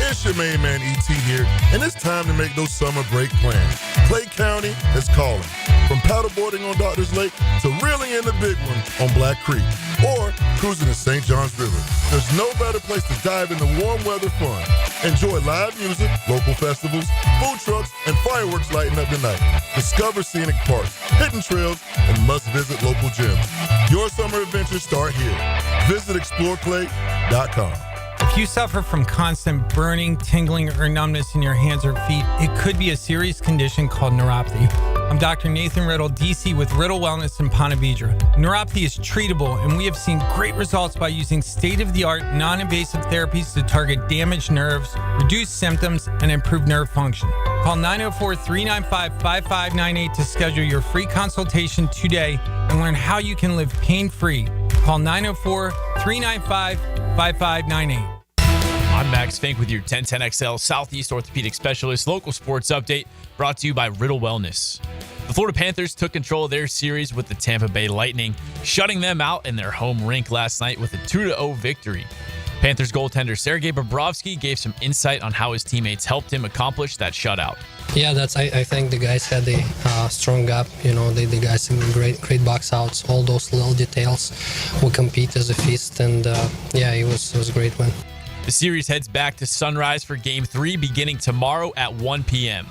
it's your main man E.T. here, and it's time to make those summer break plans. Clay County is calling. From paddleboarding on Doctors Lake to reeling in the big one on Black Creek or cruising the St. Johns River. There's no better place to dive into warm weather fun. Enjoy live music, local festivals, food trucks, and fireworks lighting up the night. Discover scenic parks, hidden trails, and must-visit local gyms. Your summer adventures start here. Visit exploreclay.com. If you suffer from constant burning, tingling, or numbness in your hands or feet, it could be a serious condition called neuropathy. I'm Dr. Nathan Riddle, DC with Riddle Wellness in Ponte Vedra. Neuropathy is treatable, and we have seen great results by using state-of-the-art, non-invasive therapies to target damaged nerves, reduce symptoms, and improve nerve function. Call 904-395-5598 to schedule your free consultation today and learn how you can live pain-free. Call 904-395-5598. I'm Max Fink with your 1010XL Southeast Orthopedic Specialist local sports update brought to you by Riddle Wellness. The Florida Panthers took control of their series with the Tampa Bay Lightning, shutting them out in their home rink last night with a 2-0 victory. Panthers goaltender Sergei Bobrovsky gave some insight on how his teammates helped him accomplish that shutout. Yeah, I think the guys had a strong gap. You know, the guys in great box outs, all those little details. We compete as a fist, and it was a great win. The series heads back to Sunrise for Game 3 beginning tomorrow at 1 p.m.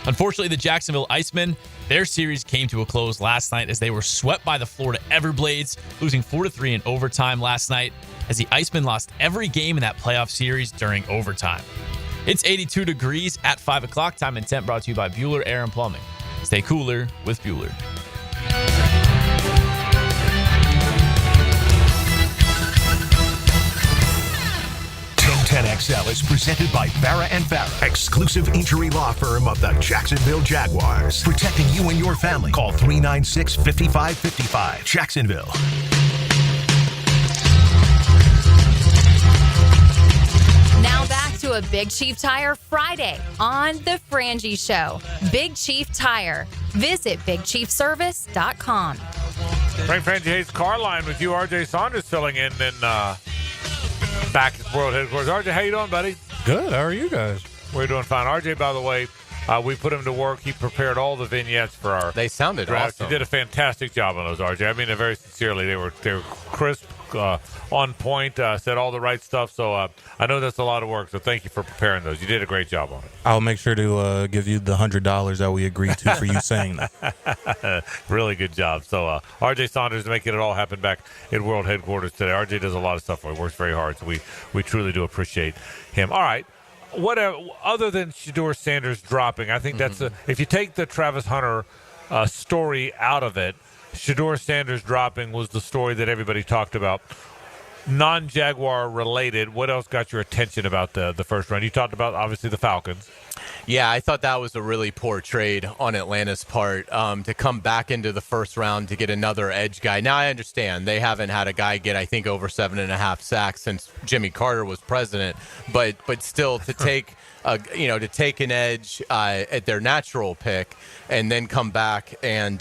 Unfortunately, the Jacksonville Icemen, their series came to a close last night as they were swept by the Florida Everblades, losing 4-3 in overtime last night as the Icemen lost every game in that playoff series during overtime. It's 82 degrees at 5 o'clock. Time and temp brought to you by Bueller Air and Plumbing. Stay cooler with Bueller. 1010XL is presented by Farah and Farah, exclusive injury law firm of the Jacksonville Jaguars. Protecting you and your family. Call 396-5555. Jacksonville. Now back to a Big Chief Tire Friday on The Frangie Show. Big Chief Tire. Visit BigChiefService.com. Frank Frangie, Hays Carlyon with you. RJ Saunders filling in back at World Headquarters. RJ, how you doing, buddy? Good. How are you guys? We're doing fine. RJ, by the way, we put him to work. He prepared all the vignettes for our. They sounded draft. awesome. He did a fantastic job on those, RJ. I mean it very sincerely. They were crisp, on point, said all the right stuff. So I know that's a lot of work. So thank you for preparing those. You did a great job on it. I'll make sure to give you the $100 that we agreed to for you saying that. Really good job. So RJ Saunders making it all happen back at World Headquarters today. RJ does a lot of stuff. He works very hard. So we truly do appreciate him. All right. Whatever, other than Shedeur Sanders dropping, I think that's if you take the Travis Hunter story out of it, Shedeur Sanders dropping was the story that everybody talked about. non-Jaguar related, what else got your attention about the first round? You talked about, obviously, the Falcons. Yeah, I thought that was a really poor trade on Atlanta's part to come back into the first round to get another edge guy. Now, I understand they haven't had a guy get, I think, over 7.5 sacks since Jimmy Carter was president, but still to take to take an edge at their natural pick and then come back and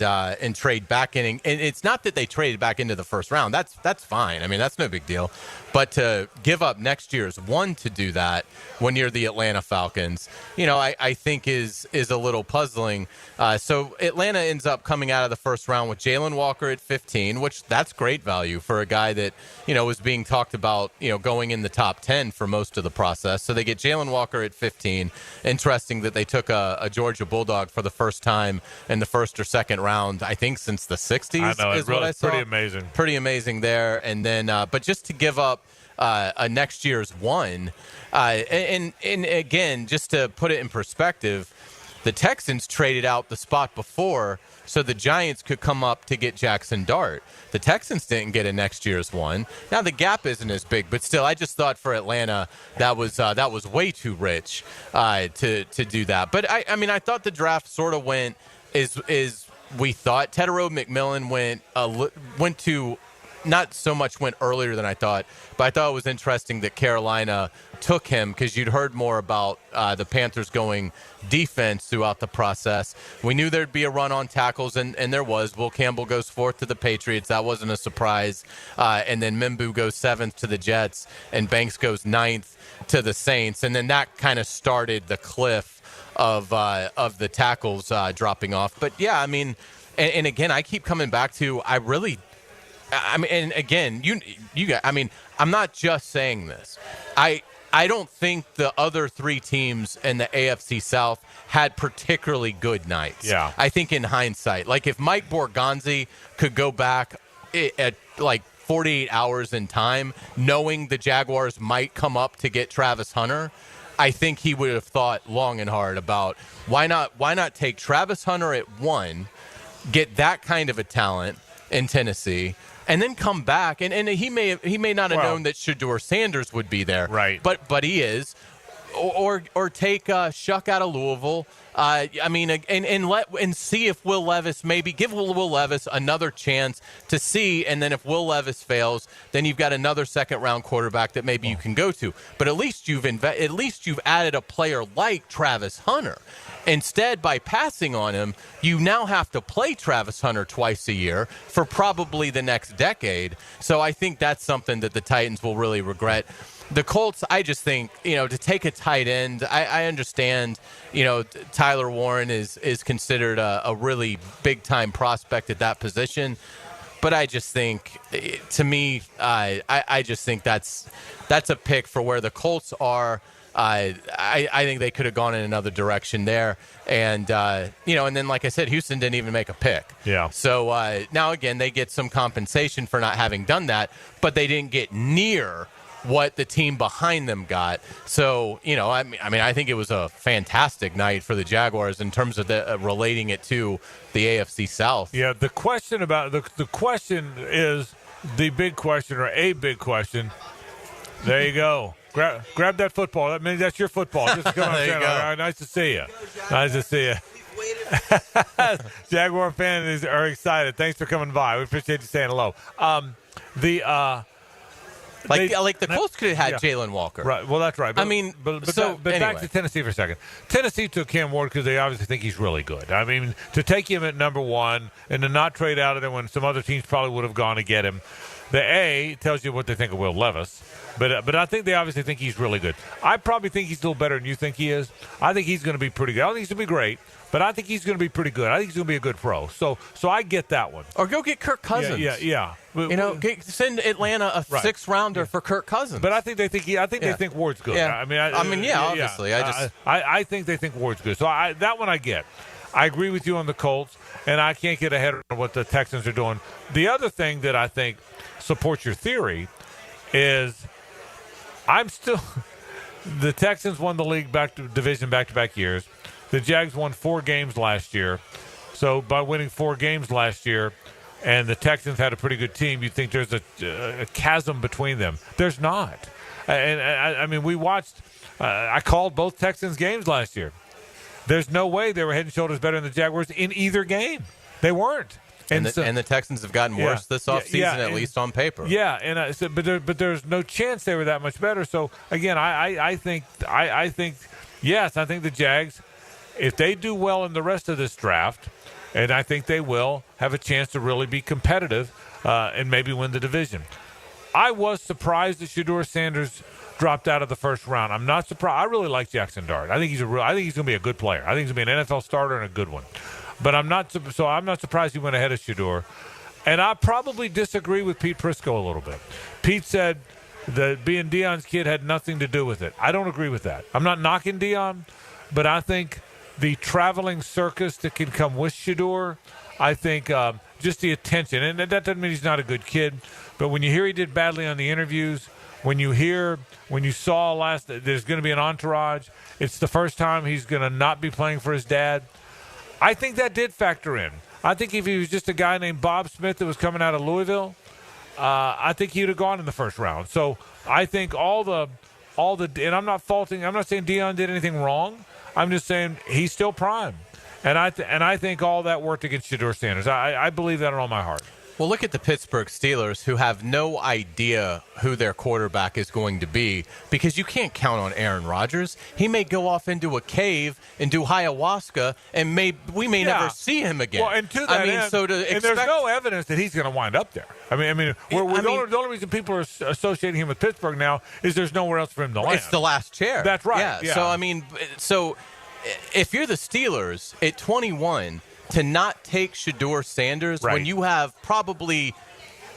trade back in. And it's not that they traded back into the first round. That's fine. I mean, that's no big deal. But to give up next year's one to do that when you're the Atlanta Falcons, I think is a little puzzling. So Atlanta ends up coming out of the first round with Jalen Walker at 15, which that's great value for a guy that, was being talked about, going in the top 10 for most of the process. So they get Jalen Walker at 15. Interesting that they took a Georgia Bulldog for the first time in the first or second round, I think since the 60s. I know, is what I saw. Pretty amazing. Pretty amazing there. And then, but just to give up a next year's one, and again, just to put it in perspective, the Texans traded out the spot before so the Giants could come up to get Jackson Dart. The Texans didn't get a next year's one. Now the gap isn't as big, but still, I just thought for Atlanta that was way too rich to do that. But I thought the draft sort of went is we thought. Tedero McMillan went to. Not so much went earlier than I thought, but I thought it was interesting that Carolina took him because you'd heard more about the Panthers going defense throughout the process. We knew there'd be a run on tackles, and there was. Will Campbell goes 4th to the Patriots. That wasn't a surprise. And then Mimbu goes 7th to the Jets, and Banks goes 9th to the Saints. And then that kind of started the cliff of the tackles dropping off. But, yeah, I mean, and again, I keep coming back to and again, you guys, I'm not just saying this. I don't think the other three teams in the AFC South had particularly good nights. Yeah. I think in hindsight, like if Mike Borgonzi could go back at like 48 hours in time, knowing the Jaguars might come up to get Travis Hunter, I think he would have thought long and hard about why not take Travis Hunter at 1, get that kind of a talent in Tennessee, and then come back, and he may not have known that Shedeur Sanders would be there, right? But he is, or take Shuck out of Louisville. And see if Will Levis give Will Levis another chance to see, and then if Will Levis fails, then you've got another second round quarterback that maybe you can go to. But at least you've added a player like Travis Hunter. Instead, by passing on him, you now have to play Travis Hunter twice a year for probably the next decade. So I think that's something that the Titans will really regret. The Colts, I just think, to take a tight end, I understand, Tyler Warren is considered a really big-time prospect at that position. But I just think, to me, I just think that's a pick for where the Colts are. I think they could have gone in another direction there. And, and then, like I said, Houston didn't even make a pick. Yeah. So now, again, they get some compensation for not having done that, but they didn't get near what the team behind them got. So, I think it was a fantastic night for the Jaguars in terms of relating it to the AFC South. Yeah, the question about the question is the big question, or a big question. There you go. Grab that football. That means that's your football. Just come on, there you go. All right, nice to see you. Nice to see you. Jaguar fans are excited. Thanks for coming by. We appreciate you saying hello. The Colts could have had Jalen Walker. Right. Well, that's right. But, anyway. Back to Tennessee for a second. Tennessee took Cam Ward because they obviously think he's really good. I mean, to take him at number 1 and to not trade out of him when some other teams probably would have gone to get him. The A tells you what they think of Will Levis, but I think they obviously think he's really good. I probably think he's a little better than you think he is. I think he's going to be pretty good. I don't think he's going to be great, but I think he's going to be pretty good. I think he's going to be a good pro. So I get that one. Or go get Kirk Cousins. Yeah. Send Atlanta a 6th rounder for Kirk Cousins. But I think they think they think Ward's good. Yeah. Obviously. I think they think Ward's good. So that one I get. I agree with you on the Colts, and I can't get ahead of what the Texans are doing. The other thing that I think supports your theory is the Texans won the league division back-to-back years. The Jags won 4 games last year. So by winning 4 games last year, and the Texans had a pretty good team, you'd think there's a chasm between them. There's not. And I mean, we watched. I called both Texans games last year. There's no way they were head and shoulders better than the Jaguars in either game. They weren't. And the Texans have gotten worse this offseason, at least on paper. Yeah, and but there's no chance they were that much better. So again, I think yes, I think the Jags, if they do well in the rest of this draft, and I think they will, have a chance to really be competitive and maybe win the division. I was surprised that Shedeur Sanders dropped out of the first round. I'm not surprised. I really like Jackson Dart. I think he's going to be a good player. I think he's going to be an NFL starter and a good one. But I'm not surprised he went ahead of Shedeur. And I probably disagree with Pete Prisco a little bit. Pete said that being Deion's kid had nothing to do with it. I don't agree with that. I'm not knocking Deion, but I think the traveling circus that can come with Shedeur, I think just the attention. And that doesn't mean he's not a good kid. But when you hear he did badly on the interviews, when you saw there's going to be an entourage, it's the first time he's going to not be playing for his dad. I think that did factor in. I think if he was just a guy named Bob Smith that was coming out of Louisville, I think he would have gone in the first round. So I think all the, and I'm not saying Deion did anything wrong. I'm just saying he's still prime. And I think all that worked against Shedeur Sanders. I believe that in all my heart. Well, look at the Pittsburgh Steelers, who have no idea who their quarterback is going to be, because you can't count on Aaron Rodgers. He may go off into a cave and do ayahuasca, and we may never see him again. Well, and to that end, and there's no evidence that he's going to wind up there. The only reason people are associating him with Pittsburgh now is there's nowhere else for him to land. It's the last chair. That's right. Yeah. So if you're the Steelers at 21, to not take Shedeur Sanders when you have probably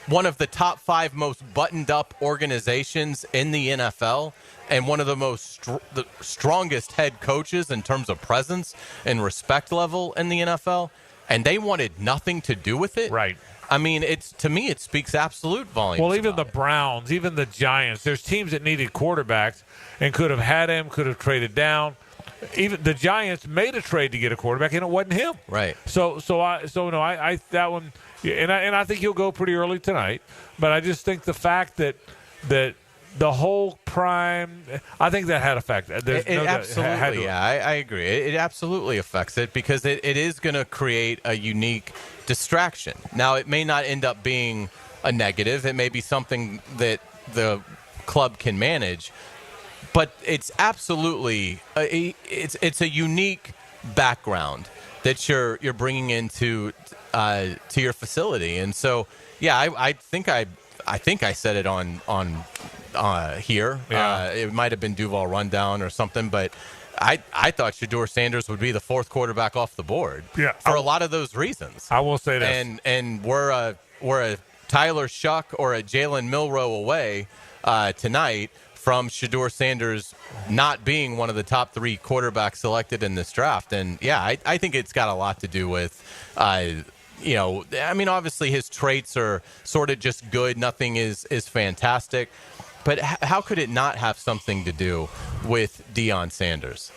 one of the top 5 most buttoned-up organizations in the NFL and one of the strongest head coaches in terms of presence and respect level in the NFL, and they wanted nothing to do with it. Right. I mean, to me, it speaks absolute volumes. Well, even the Browns, even the Giants, there's teams that needed quarterbacks and could have had him, could have traded down. Even the Giants made a trade to get a quarterback, and it wasn't him. Right. I that one, and I think he'll go pretty early tonight. But I just think the fact that the whole prime, I think that had effect. Absolutely, yeah, I agree. It absolutely affects it because it is going to create a unique distraction. Now, it may not end up being a negative. It may be something that the club can manage. But it's absolutely it's a unique background that you're bringing into to your facility, and so I think I said it on here. Yeah. It might have been Duval Rundown or something, but I thought Shedeur Sanders would be the 4th quarterback off the board. Yeah. For a lot of those reasons. I will say this, and we're a Tyler Shuck or a Jalen Milroe away tonight from Shedeur Sanders not being one of the top 3 quarterbacks selected in this draft. And, I think it's got a lot to do with, obviously his traits are sort of just good. Nothing is fantastic. But how could it not have something to do with Deion Sanders?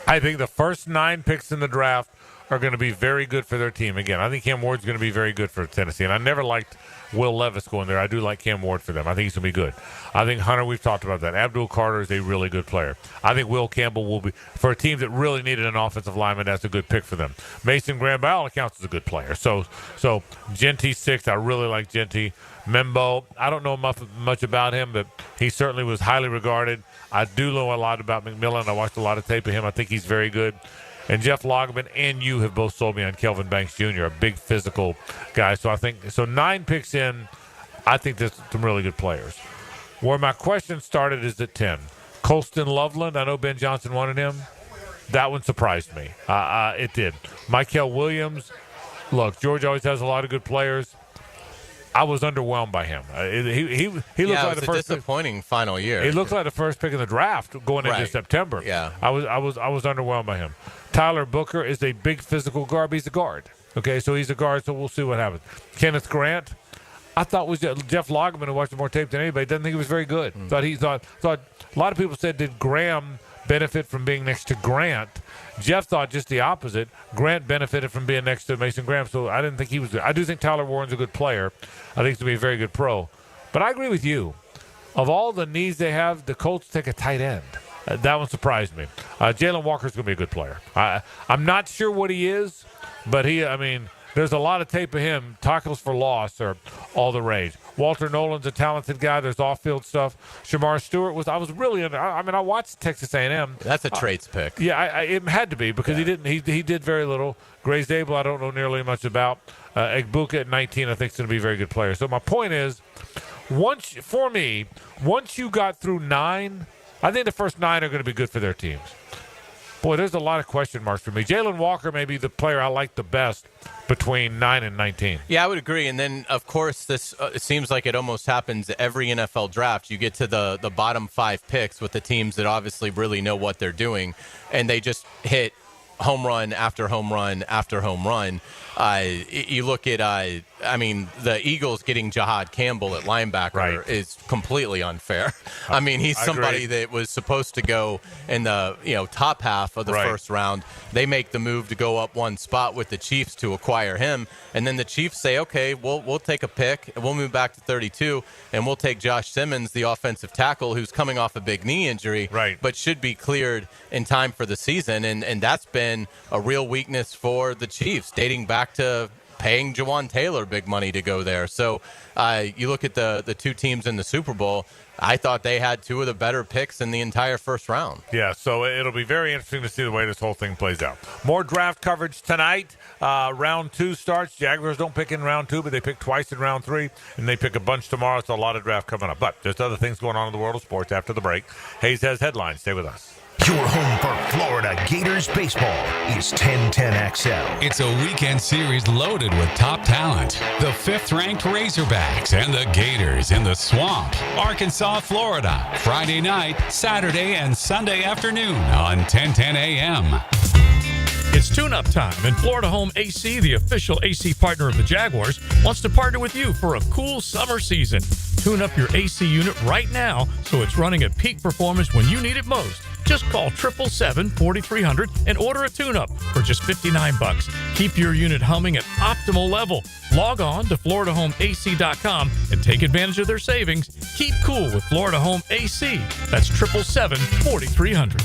I think the first 9 picks in the draft are going to be very good for their team. Again, I think Cam Ward's going to be very good for Tennessee. And I never liked Will Levis going there. I do like Cam Ward for them. I think he's going to be good. I think Hunter, we've talked about that. Abdul Carter is a really good player. I think Will Campbell will be, for a team that really needed an offensive lineman, that's a good pick for them. Mason Graham, by all accounts, is a good player. So Genty 6, I really like Genty. Membo, I don't know much about him, but he certainly was highly regarded. I do know a lot about McMillan. I watched a lot of tape of him. I think he's very good. And Jeff Lageman and you have both sold me on Kelvin Banks Jr., a big physical guy. So I think 9 picks in, I think there's some really good players. Where my question started is at 10. Colston Loveland, I know Ben Johnson wanted him. That one surprised me. It did. Michael Williams, look, Georgia always has a lot of good players. I was underwhelmed by him. He looked like the first disappointing final year. He looked like the first pick in the draft going into September. Yeah, I was underwhelmed by him. Tyler Booker is a big physical guard. He's a guard. Okay, so he's a guard. So we'll see what happens. Kenneth Grant, I thought was Jeff Lageman, who watched more tape than anybody, didn't think he was very good. Thought a lot of people said, did Graham benefit from being next to Grant. Jeff thought just the opposite. Grant benefited from being next to Mason Graham, so I didn't think he was good. I do think Tyler Warren's a good player. I think he's going to be a very good pro. But I agree with you. Of all the needs they have, the Colts take a tight end. That one surprised me. Jalen Walker's going to be a good player. I'm not sure what he is, but there's a lot of tape of him. Tackles for loss are all the rage. Walter Nolan's a talented guy. There's off-field stuff. Shamar Stewart I watched Texas A&M. That's a traits pick. Yeah, it had to be because he did very little. Grace Dable, I don't know nearly much about. Egbuka at 19, I think is going to be a very good player. So my point is, once you got through 9, I think the first 9 are going to be good for their teams. Boy, there's a lot of question marks for me. Jalen Walker may be the player I like the best between 9 and 19. Yeah, I would agree. And then, of course, this it seems like it almost happens every NFL draft. You get to the bottom 5 picks with the teams that obviously really know what they're doing, and they just hit home run after home run after home run. You look at, the Eagles getting Jahad Campbell at linebacker is completely unfair. He's somebody that was supposed to go in the top half of the first round. They make the move to go up one spot with the Chiefs to acquire him, and then the Chiefs say, okay, we'll take a pick, and we'll move back to 32, and we'll take Josh Simmons, the offensive tackle, who's coming off a big knee injury, but should be cleared in time for the season, and that's been a real weakness for the Chiefs, dating back to paying Jawan Taylor big money to go there. So you look at the two teams in the Super Bowl, I thought they had 2 of the better picks in the entire first round. Yeah, so it'll be very interesting to see the way this whole thing plays out. More draft coverage tonight. Round 2 starts. Jaguars don't pick in round 2, but they pick twice in round 3, and they pick a bunch tomorrow, so a lot of draft coming up. But there's other things going on in the world of sports after the break. Hays has headlines. Stay with us. Your home for Florida Gators baseball is 1010XL. It's a weekend series loaded with top talent. The 5th-ranked Razorbacks and the Gators in the Swamp. Arkansas, Florida. Friday night, Saturday, and Sunday afternoon on 1010 AM. It's tune-up time, and Florida Home AC, the official AC partner of the Jaguars, wants to partner with you for a cool summer season. Tune up your AC unit right now so it's running at peak performance when you need it most. Just call 777-4300 and order a tune-up for just $59. Keep your unit humming at optimal level. Log on to FloridaHomeAC.com and take advantage of their savings. Keep cool with Florida Home AC. That's 777-4300.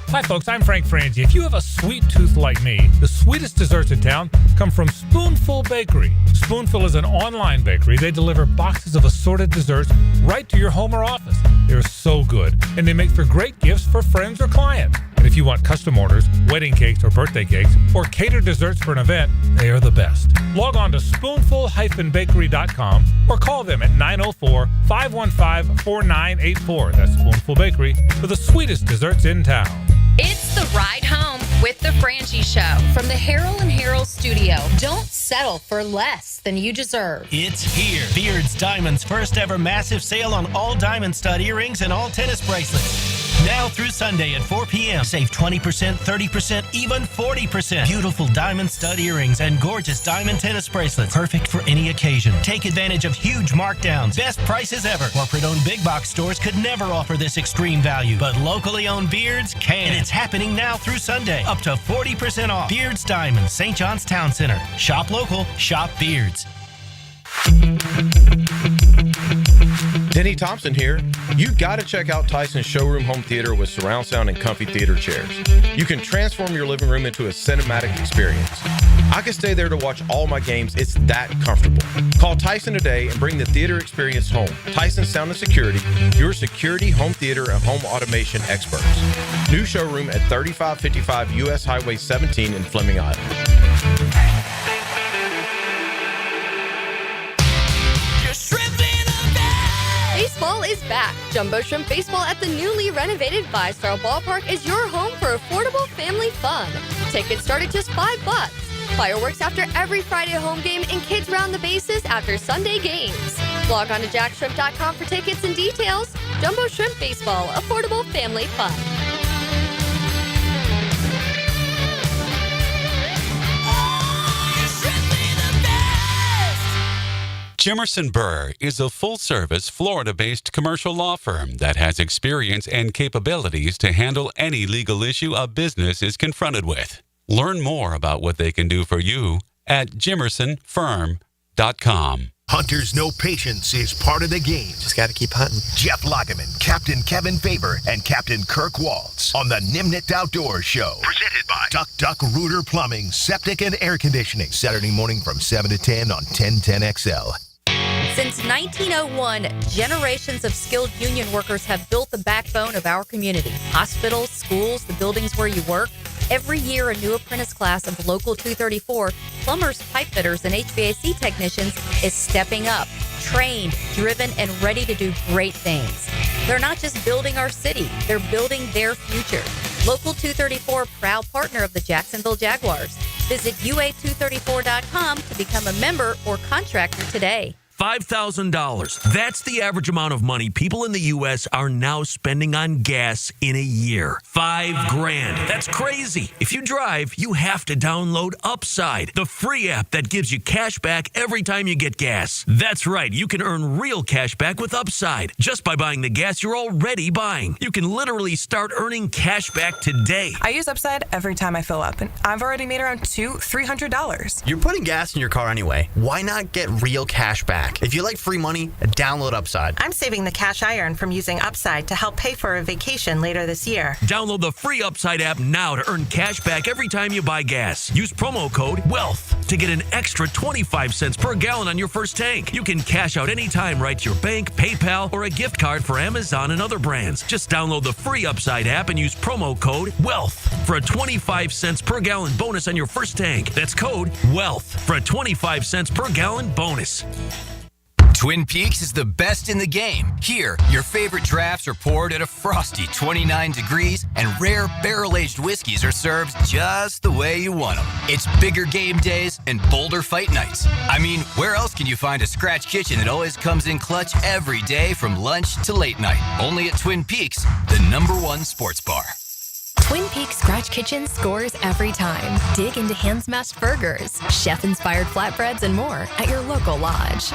Hi, folks. I'm Frank Frangie. If you have a sweet tooth like me, the sweetest desserts in town come from Spoonful Bakery. Spoonful is an online bakery. They deliver boxes of assorted desserts right to your home or office. They're so good, and they make for great gifts for friends or clients. And if you want custom orders, wedding cakes or birthday cakes, or catered desserts for an event, they are the best. Log on to spoonful-bakery.com or call them at 904-515-4984. That's Spoonful Bakery for the sweetest desserts in town. It's the ride home with the Frangie Show from the Harrell and Harrell studio. Don't settle for less than you deserve. It's here. Beard's Diamond's first ever massive sale on all diamond stud earrings and all tennis bracelets. Now through Sunday at 4 p.m. Save 20%, 30%, even 40%. Beautiful diamond stud earrings and gorgeous diamond tennis bracelets. Perfect for any occasion. Take advantage of huge markdowns. Best prices ever. Corporate-owned big box stores could never offer this extreme value, but locally owned Beards can. And it's happening now through Sunday. Up to 40% off. Beards Diamond, St. John's Town Center. Shop local, shop Beards. Denny Thompson here. You gotta check out Tyson's Showroom Home Theater with surround sound and comfy theater chairs. You can transform your living room into a cinematic experience. I can stay there to watch all my games. It's that comfortable. Call Tyson today and bring the theater experience home. Tyson Sound and Security, your security, home theater, and home automation experts. New showroom at 3555 U.S. Highway 17 in Fleming, Iowa. Baseball is back. Jumbo Shrimp Baseball at the newly renovated Five-Star Ballpark is your home for affordable family fun. Tickets start at just $5. Fireworks after every Friday home game and kids round the bases after Sunday games. Log on to jackshrimp.com for tickets and details. Jumbo Shrimp Baseball, affordable family fun. Jimerson Burr is a full-service, Florida-based commercial law firm that has experience and capabilities to handle any legal issue a business is confronted with. Learn more about what they can do for you at jimersonfirm.com. Hunters Know Patience is part of the game. Just got to keep hunting. Jeff Lageman, Captain Kevin Faber, and Captain Kirk Waltz on the Nimnit Outdoors Show. Presented by Duck Rooter Plumbing, Septic and Air Conditioning. Saturday morning from 7 to 10 on 1010XL. Since 1901, generations of skilled union workers have built the backbone of our community. Hospitals, schools, the buildings where you work. Every year, a new apprentice class of Local 234, plumbers, pipe fitters, and HVAC technicians is stepping up, trained, driven, and ready to do great things. They're not just building our city, they're building their future. Local 234, proud partner of the Jacksonville Jaguars. Visit UA234.com to become a member or contractor today. $5,000. That's the average amount of money people in the U.S. are now spending on gas in a year. $5,000. That's crazy. If you drive, you have to download Upside, the free app that gives you cash back every time you get gas. That's right. You can earn real cash back with Upside just by buying the gas you're already buying. You can literally start earning cash back today. I use Upside every time I fill up, and I've already made around $200-$300. You're putting gas in your car anyway. Why not get real cash back? If you like free money, download Upside. I'm saving the cash I earn from using Upside to help pay for a vacation later this year. Download the free Upside app now to earn cash back every time you buy gas. Use promo code WEALTH to get an extra 25 cents per gallon on your first tank. You can cash out anytime right to your bank, PayPal, or a gift card for Amazon and other brands. Just download the free Upside app and use promo code WEALTH for a 25 cents per gallon bonus on your first tank. That's code WEALTH for a 25 cents per gallon bonus. Twin Peaks is the best in the game. Here, your favorite drafts are poured at a frosty 29 degrees, and rare barrel-aged whiskeys are served just the way you want them. It's bigger game days and bolder fight nights. I mean, where else can you find a scratch kitchen that always comes in clutch every day from lunch to late night? Only at Twin Peaks, the #1 sports bar. Twin Peaks Scratch Kitchen scores every time. Dig into hand-smashed burgers, chef-inspired flatbreads, and more at your local lodge.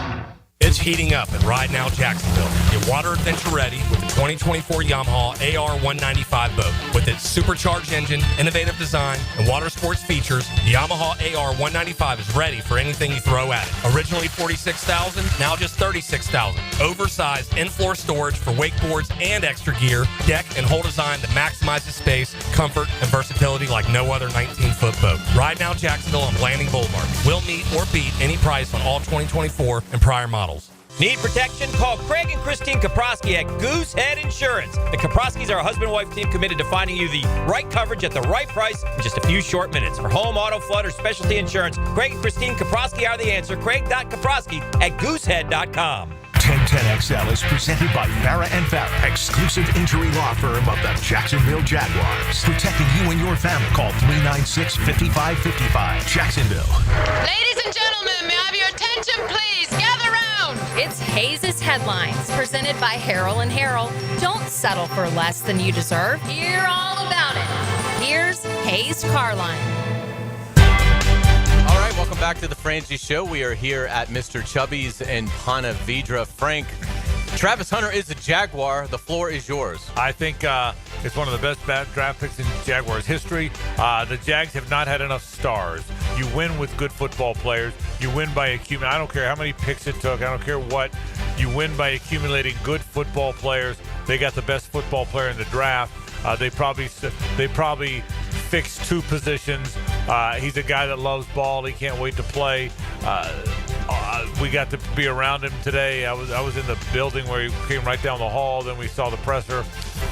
It's heating up at Ride Now Jacksonville. Get water adventure ready with the 2024 Yamaha AR195 boat. With its supercharged engine, innovative design, and water sports features, the Yamaha AR195 is ready for anything you throw at it. Originally $46,000, now just $36,000. Oversized in-floor storage for wakeboards and extra gear. Deck and hull design that maximizes space, comfort, and versatility like no other 19-foot boat. Ride Now Jacksonville on Blanding Boulevard. We'll meet or beat any price on all 2024 and prior models. Need protection? Call Craig and Christine Kaprosky at Goosehead Insurance. The Kaproskys are a husband-wife team committed to finding you the right coverage at the right price in just a few short minutes. For home, auto, flood, or specialty insurance, Craig and Christine Kaprosky are the answer. Craig.Kaprosky at Goosehead.com. 1010XL is presented by Farah & Farah, exclusive injury law firm of the Jacksonville Jaguars. Protecting you and your family. Call 396-5555. Jacksonville. Ladies and gentlemen, may I have your attention, please? Gather round. It's Hays' Headlines, presented by Harrell & Harrell. Don't settle for less than you deserve. Hear all about it. Here's Hays Carlyon. All right, welcome back to the Frangie Show. We are here at Mr. Chubby's in Ponte Vedra. Frank, Travis Hunter is a Jaguar. The floor is yours. I think it's one of the best draft picks in Jaguars history. The Jags have not had enough stars. You win with good football players. You win by accumulating. I don't care how many picks it took. I don't care what. You win by accumulating good football players. They got the best football player in the draft. They probably fixed two positions. He's a guy that loves ball. He can't wait to play. We got to be around him today. I was in the building where he came right down the hall. Then we saw the presser.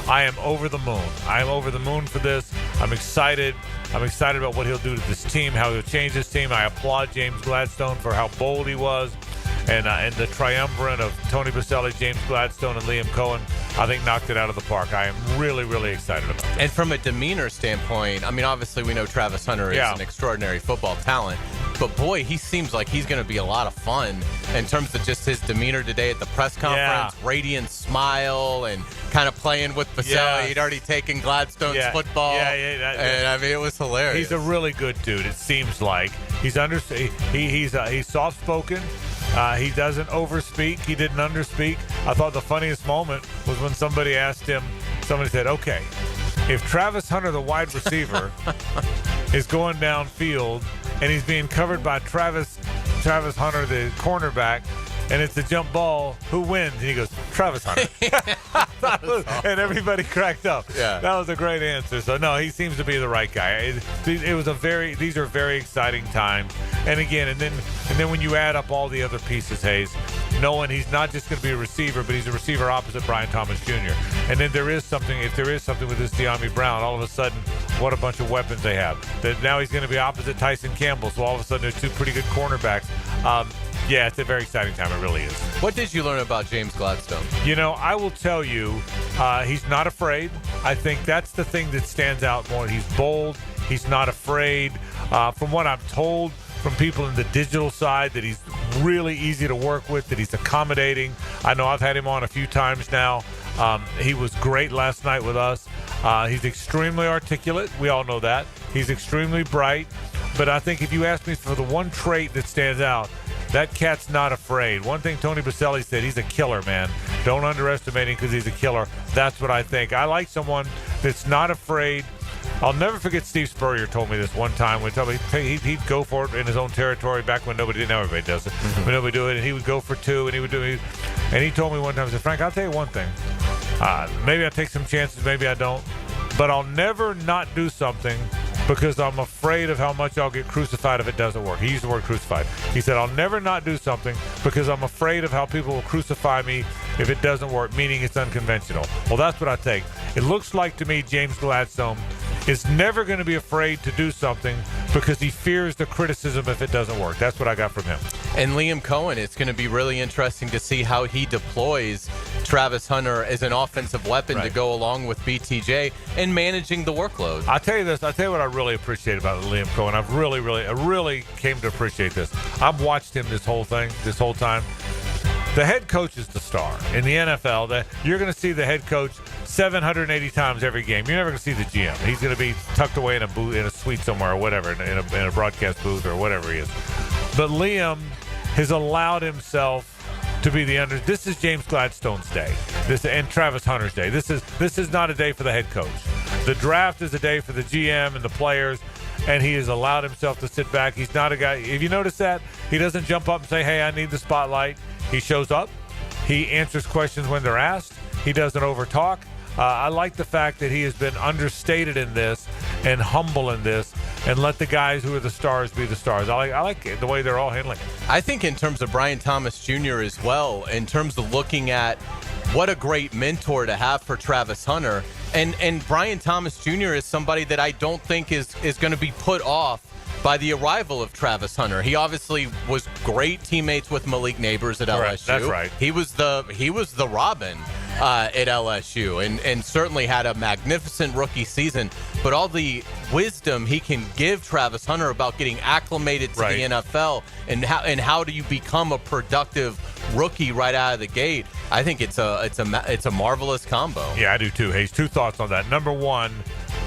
I am over the moon. I am over the moon for this. I'm excited. I'm excited about what he'll do to this team, how he'll change this team. I applaud James Gladstone for how bold he was. And the triumvirate of Tony Baselli, James Gladstone, and Liam Cohen, I think knocked it out of the park. I am really, really excited about that. And from a demeanor standpoint, I mean, obviously we know Travis Hunter is an extraordinary football talent. But, boy, he seems like he's going to be a lot of fun in terms of just his demeanor today at the press conference. Yeah. Radiant smile and kind of playing with Baselli. Yeah. He'd already taken Gladstone's football. And, I mean, it was hilarious. He's a really good dude, it seems like. He's soft-spoken. He doesn't overspeak. He didn't underspeak. I thought the funniest moment was when somebody said, okay, if Travis Hunter, the wide receiver, is going downfield and he's being covered by Travis Hunter, the cornerback, and it's a jump ball, who wins? And he goes, Travis Hunter. And everybody cracked up. Yeah. That was a great answer. So, no, he seems to be the right guy. These are very exciting times. And again, and then when you add up all the other pieces, Hays, knowing he's not just going to be a receiver, but he's a receiver opposite Brian Thomas Jr. And then if there is something with this De'Ami Brown, all of a sudden, what a bunch of weapons they have. That now he's going to be opposite Tyson Campbell, so all of a sudden there's two pretty good cornerbacks. Yeah, it's a very exciting time. It really is. What did you learn about James Gladstone? I will tell you, he's not afraid. I think that's the thing that stands out more. He's bold. He's not afraid. From what I'm told from people in the digital side, that he's really easy to work with, that he's accommodating. I know I've had him on a few times now. He was great last night with us. He's extremely articulate. We all know that. He's extremely bright. But I think if you ask me for the one trait that stands out, that cat's not afraid. One thing Tony Baselli said, he's a killer, man. Don't underestimate him because he's a killer. That's what I think. I like someone that's not afraid. I'll never forget Steve Spurrier told me this one time. He'd go for it in his own territory back when nobody did. Now everybody does it. When nobody do it, and he would go for two, and he would do it. And he told me one time, he said, Frank, I'll tell you one thing. Maybe I take some chances, maybe I don't. But I'll never not do something because I'm afraid of how much I'll get crucified if it doesn't work. He used the word crucified. He said, I'll never not do something because I'm afraid of how people will crucify me if it doesn't work, meaning it's unconventional. Well, that's what I take. It looks like to me James Gladstone is never going to be afraid to do something because he fears the criticism if it doesn't work. That's what I got from him. And Liam Cohen, it's going to be really interesting to see how he deploys Travis Hunter as an offensive weapon to go along with BTJ and managing the workload. I'll tell you this. I'll tell you what I really appreciate about Liam Cohen. I really came to appreciate this. I've watched him this whole time. The head coach is the star. In the NFL, you're going to see the head coach 780 times every game. You're never going to see the GM. He's going to be tucked away in a booth, in a suite somewhere or whatever, in a broadcast booth or whatever he is. But Liam has allowed himself to be this is James Gladstone's day. And Travis Hunter's day. This is not a day for the head coach. The draft is a day for the GM and the players, and he has allowed himself to sit back. He's not a guy. If you notice that, he doesn't jump up and say, hey, I need the spotlight. He shows up. He answers questions when they're asked. He doesn't overtalk. I like the fact that he has been understated in this and humble in this and let the guys who are the stars be the stars. I like it, the way they're all handling it. I think in terms of Brian Thomas Jr. as well, in terms of looking at what a great mentor to have for Travis Hunter. And Brian Thomas Jr. is somebody that I don't think is going to be put off by the arrival of Travis Hunter. He obviously was great teammates with Malik Neighbors at LSU. That's right. He was the Robin at LSU and certainly had a magnificent rookie season. But all the wisdom he can give Travis Hunter about getting acclimated to the NFL and how do you become a productive rookie right out of the gate, I think it's a marvelous combo. Yeah, I do too. Hayes, two thoughts on that. Number one,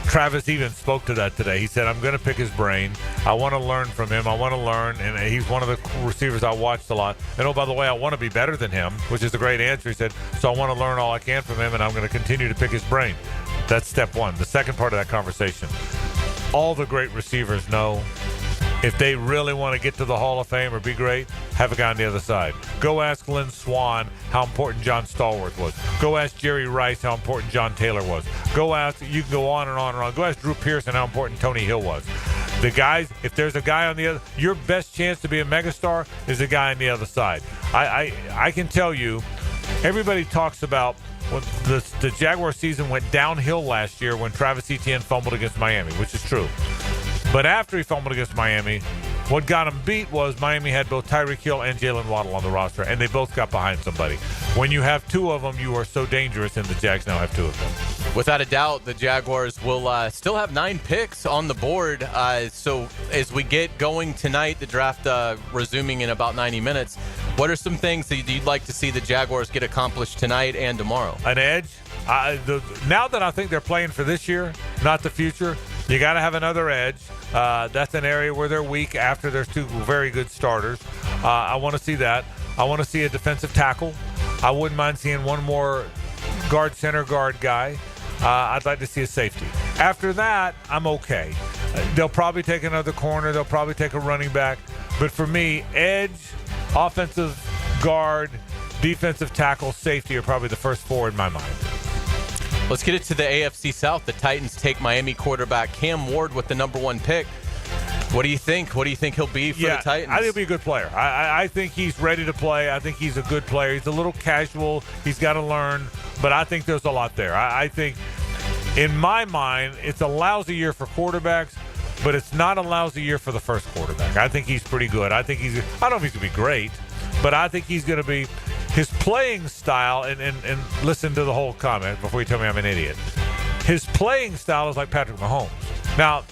Travis even spoke to that today. He said, I'm going to pick his brain. I want to learn from him. I want to learn. And he's one of the receivers I watched a lot. And, oh, by the way, I want to be better than him, which is a great answer. He said, so I want to learn all I can from him, and I'm going to continue to pick his brain. That's step one. The second part of that conversation, all the great receivers know if they really want to get to the Hall of Fame or be great, have a guy on the other side. Go ask Lynn Swann how important John Stallworth was. Go ask Jerry Rice how important John Taylor was. You can go on and on and on. Go ask Drew Pearson how important Tony Hill was. The guys, if there's a guy on the other, your best chance to be a megastar is a guy on the other side. I can tell you, everybody talks about when the Jaguar season went downhill last year when Travis Etienne fumbled against Miami, which is true. But after he fumbled against Miami, what got him beat was Miami had both Tyreek Hill and Jalen Waddle on the roster, and they both got behind somebody. When you have two of them, you are so dangerous, and the Jags now have two of them. Without a doubt, the Jaguars will still have 9 picks on the board. So as we get going tonight, the draft resuming in about 90 minutes, what are some things that you'd like to see the Jaguars get accomplished tonight and tomorrow? An edge. Now that I think they're playing for this year, not the future, You got to have another edge. That's an area where they're weak after there's two very good starters. I want to see that. I want to see a defensive tackle. I wouldn't mind seeing one more center guard guy. I'd like to see a safety. After that, I'm okay. They'll probably take another corner. They'll probably take a running back. But for me, edge, offensive guard, defensive tackle, safety are probably the first four in my mind. Let's get it to the AFC South. The Titans take Miami quarterback Cam Ward with the number 1 pick. What do you think? What do you think he'll be for the Titans? I think he'll be a good player. I think he's ready to play. I think he's a good player. He's a little casual. He's got to learn. But I think there's a lot there. I think, in my mind, it's a lousy year for quarterbacks, but it's not a lousy year for the first quarterback. I think he's pretty good. I don't know if he's going to be great, but I think he's going to be his playing style, and listen to the whole comment before you tell me I'm an idiot. His playing style is like Patrick Mahomes. Now,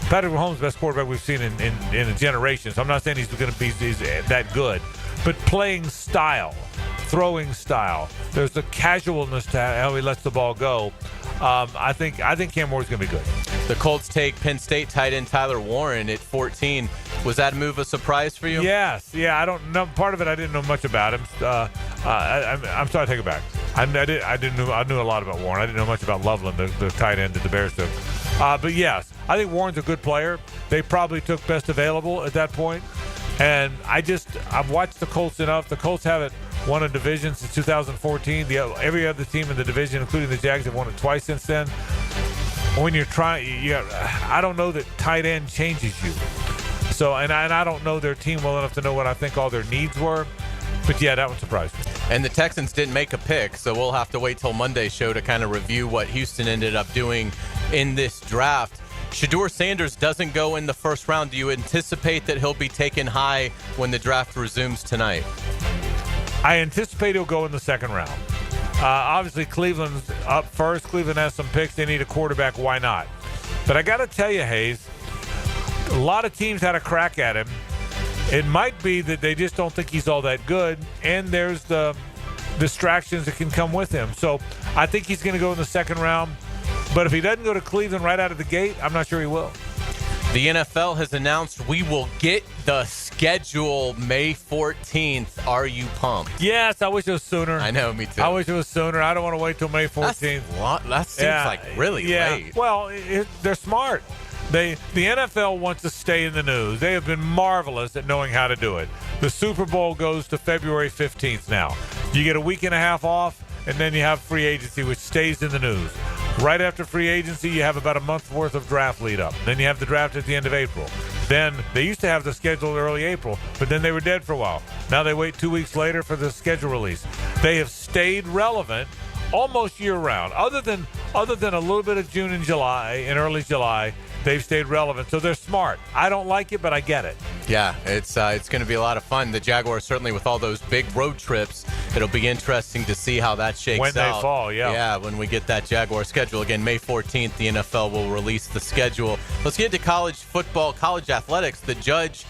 Patrick Mahomes is the best quarterback we've seen in a generation, so I'm not saying he's going to be that good. But playing style, throwing style, there's the casualness to how he lets the ball go. I think Cam Ward's going to be good. The Colts take Penn State tight end Tyler Warren at 14. Was that move a surprise for you? Yes. Yeah, I don't know. Part of it I didn't know much about him. I'm sorry, I take it back. I knew a lot about Warren. I didn't know much about Loveland, the tight end that the Bears took. But yes, I think Warren's a good player. They probably took best available at that point. And I've watched the Colts enough. The Colts haven't won a division since 2014. Every other team in the division, including the Jags, have won it twice since then. When you're trying, I don't know that tight end changes you. So, and I don't know their team well enough to know what I think all their needs were. But yeah, that one surprised me. And the Texans didn't make a pick, so we'll have to wait till Monday's show to kind of review what Houston ended up doing in this draft. Shedeur Sanders doesn't go in the first round. Do you anticipate that he'll be taken high when the draft resumes tonight? I anticipate he'll go in the second round. Obviously, Cleveland's up first. Cleveland has some picks. They need a quarterback. Why not? But I got to tell you, Hays, a lot of teams had a crack at him. It might be that they just don't think he's all that good, and there's the distractions that can come with him. So I think he's going to go in the second round. But if he doesn't go to Cleveland right out of the gate, I'm not sure he will. The NFL has announced we will get the schedule May 14th. Are you pumped? Yes, I wish it was sooner. I know, me too. I wish it was sooner. I don't want to wait till May 14th. That seems like really late. Well, they're smart. The NFL wants to stay in the news. They have been marvelous at knowing how to do it. The Super Bowl goes to February 15th now. You get a week and a half off, and then you have free agency, which stays in the news. Right after free agency, you have about a month's worth of draft lead up. Then you have the draft at the end of April. Then they used to have the schedule early April, but then they were dead for a while. Now they wait 2 weeks later for the schedule release. They have stayed relevant almost year round. Other than a little bit of June and July and early July, they've stayed relevant. So they're smart. I don't like it, but I get it. Yeah, it's going to be a lot of fun. The Jaguars, certainly with all those big road trips, it'll be interesting to see how that shakes out. When they fall, yeah. Yeah, when we get that Jaguar schedule. Again, May 14th, the NFL will release the schedule. Let's get to college football, college athletics. The judge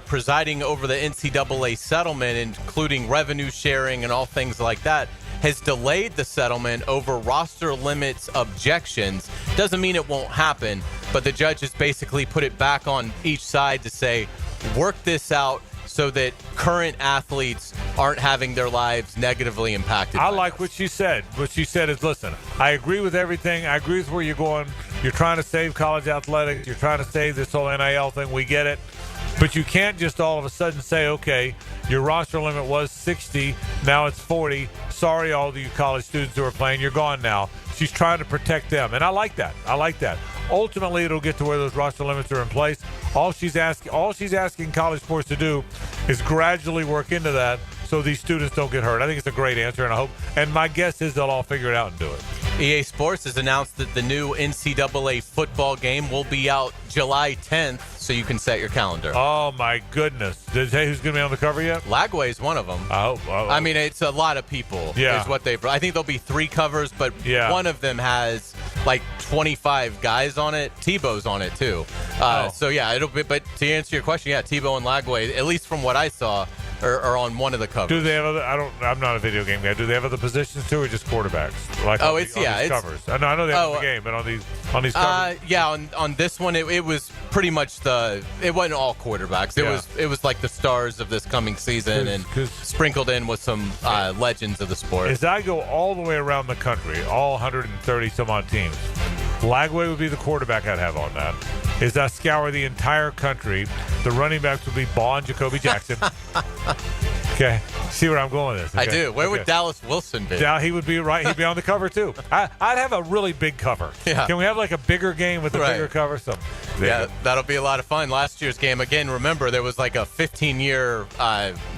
presiding over the NCAA settlement, including revenue sharing and all things like that, has delayed the settlement over roster limits objections. Doesn't mean it won't happen, but the judge has basically put it back on each side to say, work this out so that current athletes aren't having their lives negatively impacted. I like what she said. What she said is, listen, I agree with everything. I agree with where you're going. You're trying to save college athletics. You're trying to save this whole NIL thing. We get it. But you can't just all of a sudden say, okay, your roster limit was 60, now it's 40. Sorry, all of you college students who are playing, you're gone now. She's trying to protect them, and I like that. Ultimately, it'll get to where those roster limits are in place. All she's asking college sports to do is gradually work into that so these students don't get hurt. I think it's a great answer, and my guess is they'll all figure it out and do it. EA Sports has announced that the new NCAA football game will be out July 10th, so you can set your calendar. Oh, my goodness. Did it say who's going to be on the cover yet? Lagway is one of them. I mean, it's a lot of people. Yeah. Is what I think there'll be 3 covers, but one of them has like 25 guys on it. Tebow's on it, too. So, yeah, it'll be. But to answer your question, yeah, Tebow and Lagway, at least from what I saw, or on one of the covers. Do they have other? I'm not a video game guy. Do they have other positions too, or just quarterbacks? Like on these covers. I know they have the game, but on these covers. On this one, it was pretty much it wasn't all quarterbacks. It was like the stars of this coming season, and sprinkled in with some legends of the sport. As I go all the way around the country, all 130 some odd teams, Lagway would be the quarterback I'd have on that. As I scour the entire country, the running backs would be Baugh and Jacoby Jackson. Okay, see where I'm going with this? Okay? I do. Where would Dallas Wilson be? He would be right. He'd be on the cover too. I'd have a really big cover. Yeah. Can we have like a bigger game with a bigger cover? Yeah, that'll be a lot of fun. Last year's game, again, remember there was like a 15-year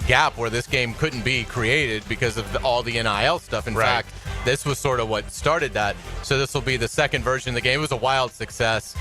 gap where this game couldn't be created because of all the NIL stuff. In fact, this was sort of what started that. So this will be the second version of the game. It was a wild success,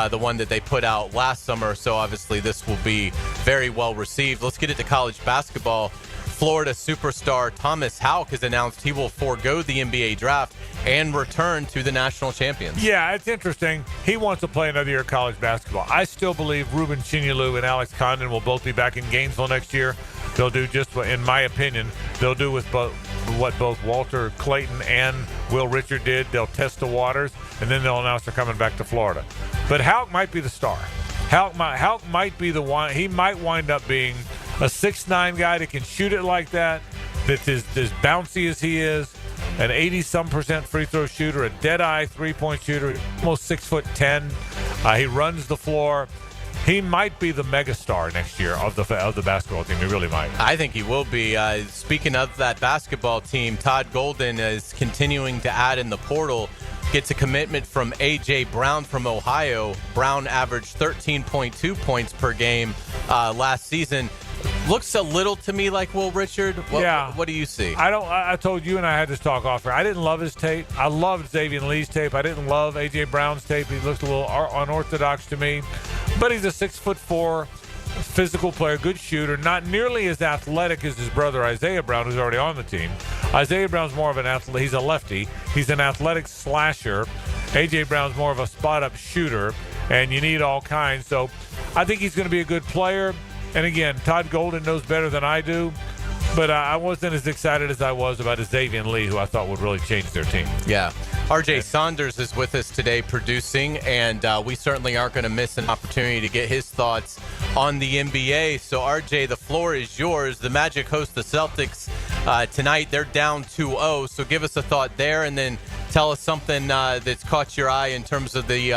the one that they put out last summer. So obviously this will be very well received. Let's get it to college basketball. Florida superstar Thomas Houck has announced he will forego the NBA draft and return to the national champions. Yeah, it's interesting. He wants to play another year of college basketball. I still believe Ruben Chinyelu and Alex Condon will both be back in Gainesville next year. They'll do just what, in my opinion, they'll do with what both Walter Clayton and Will Richard did. They'll test the waters, and then they'll announce they're coming back to Florida. But Houck might be the star. Houck might be the one. He might wind up being a 6'9" guy that can shoot it like that's as bouncy as he is, an 80-some% free throw shooter, a dead-eye three-point shooter, almost 6'10". He runs the floor. He might be the megastar next year of the basketball team. He really might. I think he will be. Speaking of that basketball team, Todd Golden is continuing to add in the portal. Gets a commitment from A.J. Brown from Ohio. Brown averaged 13.2 points per game last season. Looks a little to me like Will Richard. What do you see? I told you and I had this talk off. I didn't love his tape. I loved Xavier Lee's tape. I didn't love A.J. Brown's tape. He looked a little unorthodox to me. But he's a 6'4" physical player, good shooter, not nearly as athletic as his brother Isaiah Brown, who's already on the team. Isaiah Brown's more of an athlete. He's a lefty. He's an athletic slasher. A.J. Brown's more of a spot-up shooter, and you need all kinds. So I think he's going to be a good player. And again, Todd Golden knows better than I do, but I wasn't as excited as I was about Xavier Lee, who I thought would really change their team. Yeah. R.J. Saunders is with us today producing, and we certainly aren't going to miss an opportunity to get his thoughts on the NBA. So, R.J., the floor is yours. The Magic host the Celtics tonight. They're down 2-0, so give us a thought there, and then tell us something that's caught your eye in terms of the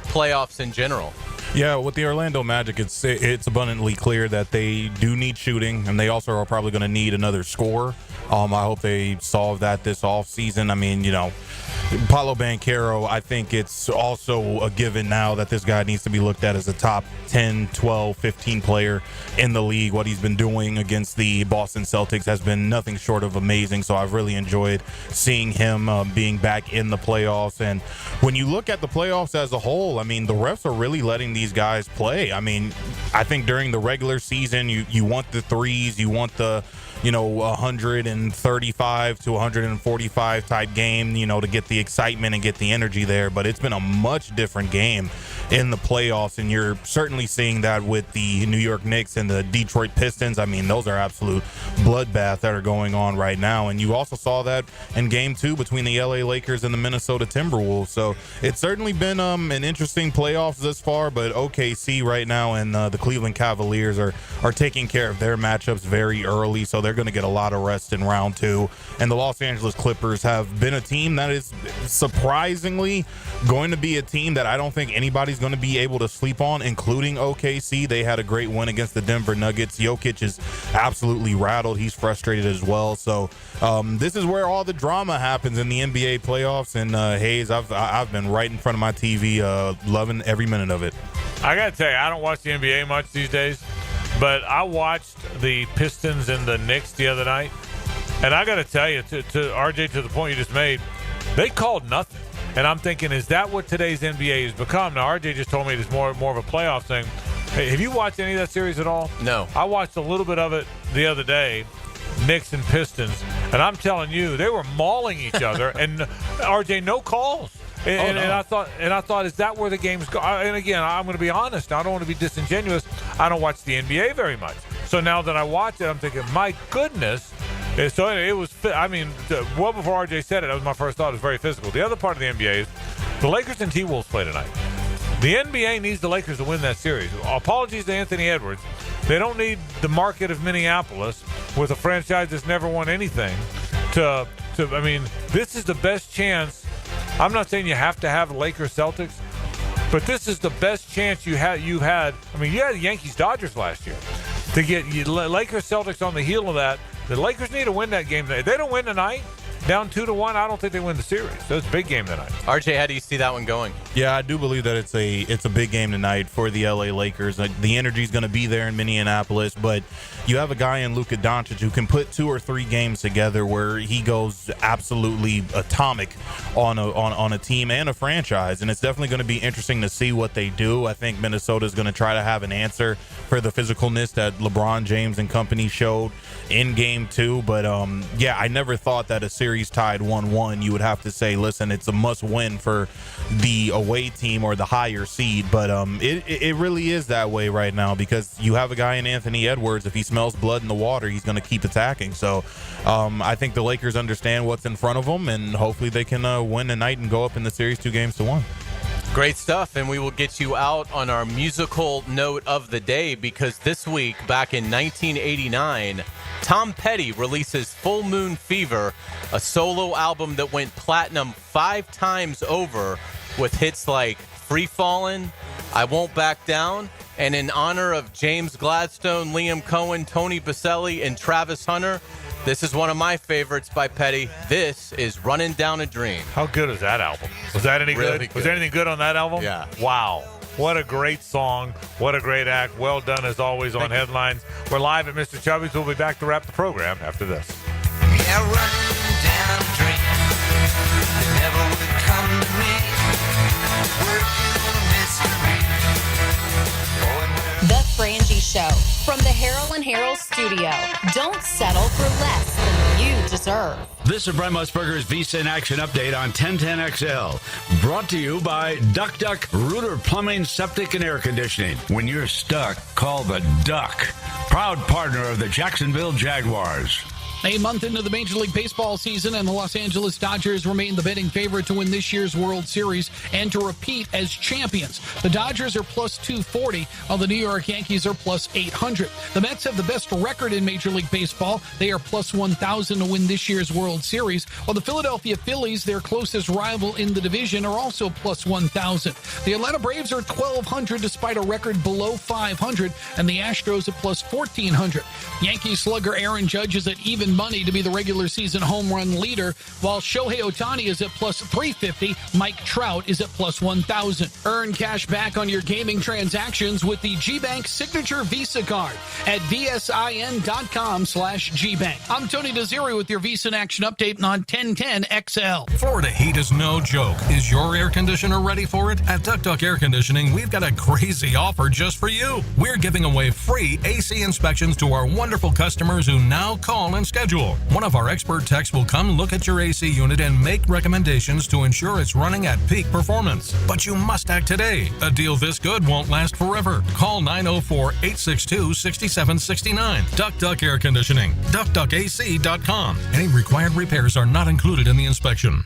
playoffs in general. Yeah, with the Orlando Magic, it's abundantly clear that they do need shooting, and they also are probably going to need another scorer. I hope they solve that this offseason. I mean, Paolo Banchero, I think it's also a given now that this guy needs to be looked at as a top 10, 12, 15 player in the league. What he's been doing against the Boston Celtics has been nothing short of amazing, so I've really enjoyed seeing him being back in the playoffs. And when you look at the playoffs as a whole, I mean, the refs are really letting these guys play. I mean, I think during the regular season, you want the threes, you want the 135 to 145 type game, to get the excitement and get the energy there. But it's been a much different game in the playoffs, and you're certainly seeing that with the New York Knicks and the Detroit Pistons. I mean, those are absolute bloodbaths that are going on right now. And you also saw that in Game 2 between the LA Lakers and the Minnesota Timberwolves. So it's certainly been an interesting playoffs thus far, but OKC right now and the Cleveland Cavaliers are taking care of their matchups very early, so they're going to get a lot of rest in round 2. And the Los Angeles Clippers have been a team that is surprisingly going to be a team that I don't think anybody's going to be able to sleep on, including OKC. They had a great win against the Denver Nuggets. Jokic is absolutely rattled. He's frustrated as well. So this is where all the drama happens in the NBA playoffs. And Hays, I've been right in front of my TV loving every minute of it. I got to tell you, I don't watch the NBA much these days, but I watched the Pistons and the Knicks the other night, and I got to tell you, to RJ, to the point you just made, they called nothing. And I'm thinking, is that what today's NBA has become? Now, RJ just told me it's more of a playoff thing. Hey, have you watched any of that series at all? No. I watched a little bit of it the other day, Knicks and Pistons, and I'm telling you, they were mauling each other, and RJ, no calls. And I thought, is that where the game's go? And again, I'm going to be honest. I don't want to be disingenuous. I don't watch the NBA very much. So now that I watch it, I'm thinking, my goodness. So anyway, it was, well before RJ said it, that was my first thought. It was very physical. The other part of the NBA is the Lakers and T-Wolves play tonight. The NBA needs the Lakers to win that series. Apologies to Anthony Edwards. They don't need the market of Minneapolis with a franchise that's never won anything this is the best chance. I'm not saying you have to have Lakers Celtics, but this is the best chance you've had. You had Yankees Dodgers last year. To get Lakers Celtics on the heel of that, the Lakers need to win that game tonight. If they don't win tonight, down 2-1, I don't think they win the series. So it's a big game tonight. RJ, how do you see that one going? Yeah, I do believe that it's a big game tonight for the LA Lakers. The energy is going to be there in Minneapolis, but you have a guy in Luka Doncic who can put 2 or 3 games together where he goes absolutely atomic on a team and a franchise, and it's definitely going to be interesting to see what they do. I think Minnesota is going to try to have an answer for the physicalness that LeBron James and company showed in Game 2, but I never thought that a series tied 1-1 you would have to say, listen, it's a must win for the away team or the higher seed, but it really is that way right now because you have a guy in Anthony Edwards. If he smells blood in the water, he's going to keep attacking. So I think the Lakers understand what's in front of them, and hopefully they can win tonight and go up in the series 2-1. Great stuff, and we will get you out on our musical note of the day because this week, back in 1989, Tom Petty releases Full Moon Fever, a solo album that went platinum 5 times over with hits like Free Fallin', I Won't Back Down, and in honor of James Gladstone, Liam Cohen, Tony Baselli, and Travis Hunter, this is one of my favorites by Petty. This is Running Down a Dream. How good is that album? Was that any Really good? good. Was there anything good on that album? Yeah. Wow. What a great song. What a great act. Well done, as always, on Headlines. We're live at Mr. Chubby's. We'll be back to wrap the program after this. Yeah, running down a dream that never would come to me. Working on a mystery. The Frangie Show from the Harold & Harold studio. Don't settle for less than you deserve. This is Brent Musburger's Visa in Action update on 1010XL. Brought to you by Duck Duck Rooter Plumbing, Septic, and Air Conditioning. When you're stuck, call the Duck. Proud partner of the Jacksonville Jaguars. A month into the Major League Baseball season, and the Los Angeles Dodgers remain the betting favorite to win this year's World Series and to repeat as champions. The Dodgers are plus 240, while the New York Yankees are plus 800. The Mets have the best record in Major League Baseball. They are plus 1,000 to win this year's World Series, while the Philadelphia Phillies, their closest rival in the division, are also plus 1,000. The Atlanta Braves are 1,200 despite a record below 500, and the Astros are plus 1,400. Yankee slugger Aaron Judge is at even money to be the regular season home run leader, while Shohei Ohtani is at plus 350. Mike Trout is at plus 1,000. Earn cash back on your gaming transactions with the G-Bank Signature Visa Card at vsin.com/GBank. I'm Tony Desiri with your Visa in Action update on 1010XL. Florida heat is no joke. Is your air conditioner ready for it? At Duck Duck Air Conditioning, we've got a crazy offer just for you. We're giving away free AC inspections to our wonderful customers who now call and schedule. One of our expert techs will come look at your AC unit and make recommendations to ensure it's running at peak performance. But you must act today. A deal this good won't last forever. Call 904-862-6769. Duck Duck Air Conditioning. DuckDuckAC.com. Any required repairs are not included in the inspection.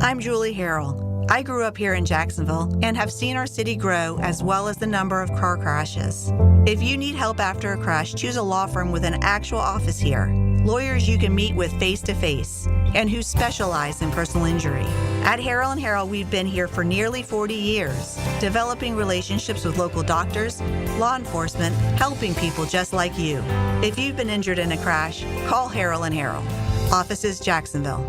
I'm Julie Harrell. I grew up here in Jacksonville and have seen our city grow as well as the number of car crashes. If you need help after a crash, choose a law firm with an actual office here. Lawyers you can meet with face-to-face and who specialize in personal injury. At Harrell & Harrell, we've been here for nearly 40 years, developing relationships with local doctors, law enforcement, helping people just like you. If you've been injured in a crash, call Harrell & Harrell. Offices, Jacksonville.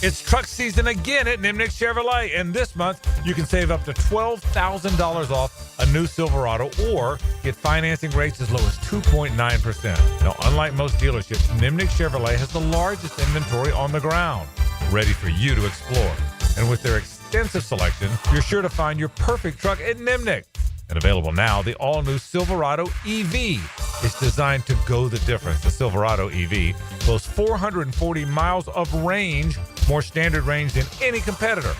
It's truck season again at Nimnick Chevrolet, and this month you can save up to $12,000 off a new Silverado or get financing rates as low as 2.9%. Now, unlike most dealerships, Nimnick Chevrolet has the largest inventory on the ground, ready for you to explore. And with their extensive selection, you're sure to find your perfect truck at Nimnick. And available now, the all-new Silverado EV. It's designed to go the difference. The Silverado EV boasts 440 miles of range, more standard range than any competitor.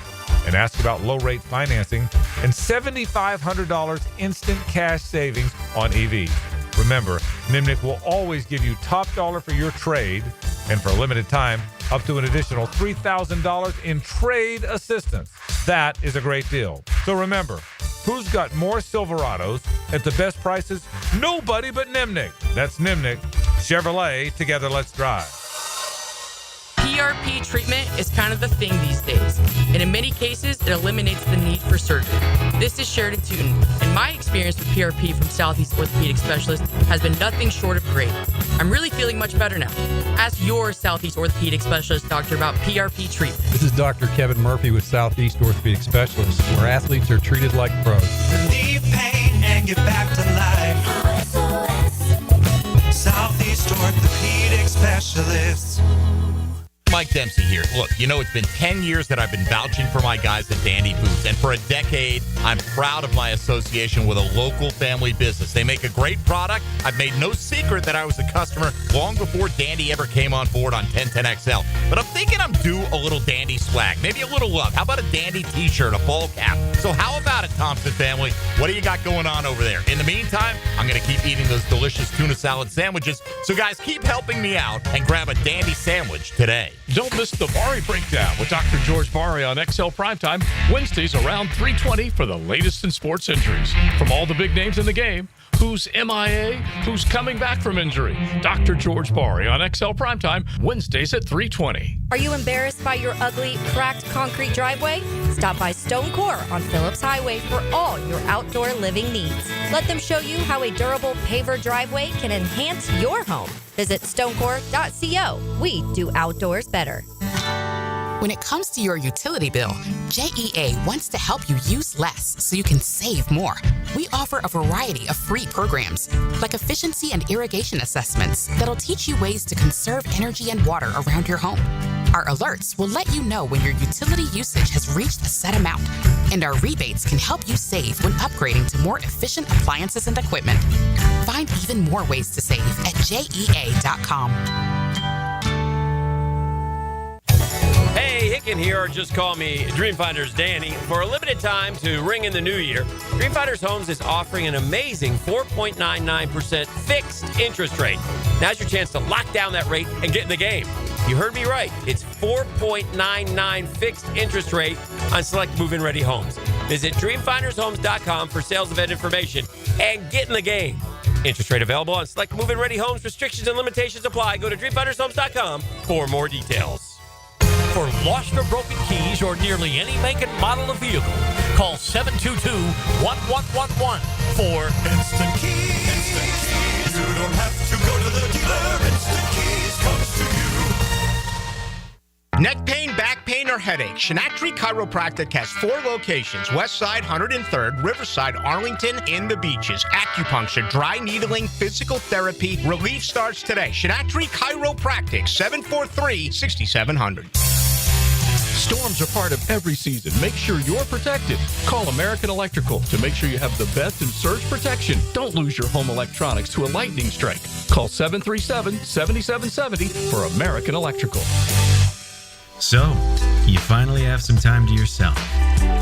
and ask about low-rate financing and $7,500 instant cash savings on EVs. Remember, Nimnick will always give you top dollar for your trade, and for a limited time, up to an additional $3,000 in trade assistance. That is a great deal. So remember, who's got more Silverados at the best prices? Nobody but Nimnick. That's Nimnick. Chevrolet, together let's drive. PRP treatment is kind of the thing these days, and in many cases, it eliminates the need for surgery. This is Sheridan Tootin, and my experience with PRP from Southeast Orthopedic Specialist has been nothing short of great. I'm really feeling much better now. Ask your Southeast Orthopedic Specialist doctor about PRP treatment. This is Dr. Kevin Murphy with Southeast Orthopedic Specialists, where athletes are treated like pros. Relieve pain and get back to life. Southeast Orthopedic Specialists. Mike Dempsey here. Look, you know, it's been 10 years that I've been vouching for my guys at Dandy Boots, and for a decade, I'm proud of my association with a local family business. They make a great product. I've made no secret that I was a customer long before Dandy ever came on board on 1010XL. But I'm thinking I'm due a little Dandy swag, maybe a little love. How about a Dandy t-shirt, a ball cap? So how about it, Thompson family? What do you got going on over there? In the meantime, I'm going to keep eating those delicious tuna salad sandwiches. So guys, keep helping me out and grab a Dandy sandwich today. Don't miss the Bari Breakdown with Dr. George Bari on XL Primetime, Wednesdays around 3:20 for the latest in sports injuries. From all the big names in the game, who's MIA, who's coming back from injury. Dr. George Bari on XL Primetime, Wednesdays at 3:20. Are you embarrassed by your ugly, cracked concrete driveway? Stop by Stone Core on Phillips Highway for all your outdoor living needs. Let them show you how a durable paver driveway can enhance your home. Visit stonecore.co. We do outdoors better. When it comes to your utility bill, JEA wants to help you use less so you can save more. We offer a variety of free programs, like efficiency and irrigation assessments that'll teach you ways to conserve energy and water around your home. Our alerts will let you know when your utility usage has reached a set amount, and our rebates can help you save when upgrading to more efficient appliances and equipment. Find even more ways to save at JEA.com. Hey, Hicken here, or just call me Dreamfinders Danny. For a limited time to ring in the new year, Dreamfinders Homes is offering an amazing 4.99% fixed interest rate. Now's your chance to lock down that rate and get in the game. You heard me right. It's 4.99 fixed interest rate on select move-in ready homes. Visit dreamfindershomes.com for sales event information and get in the game. Interest rate available on select move-in ready homes. Restrictions and limitations apply. Go to dreamfindershomes.com for more details. For lost or broken keys or nearly any make and model of vehicle, call 722-1111 for Instant Keys. Instant Keys. You don't have to go to the dealer. Instant Keys comes to you. Neck pain, back pain, or headache, Shinatri Chiropractic has 4 locations: Westside, 103rd, Riverside, Arlington, and the Beaches. Acupuncture, dry needling, physical therapy. Relief starts today. Shinatri Chiropractic, 743-6700. Storms are part of every season. Make sure you're protected. Call American Electrical to make sure you have the best in surge protection. Don't lose your home electronics to a lightning strike. Call 737-7770 for American Electrical. So, you finally have some time to yourself.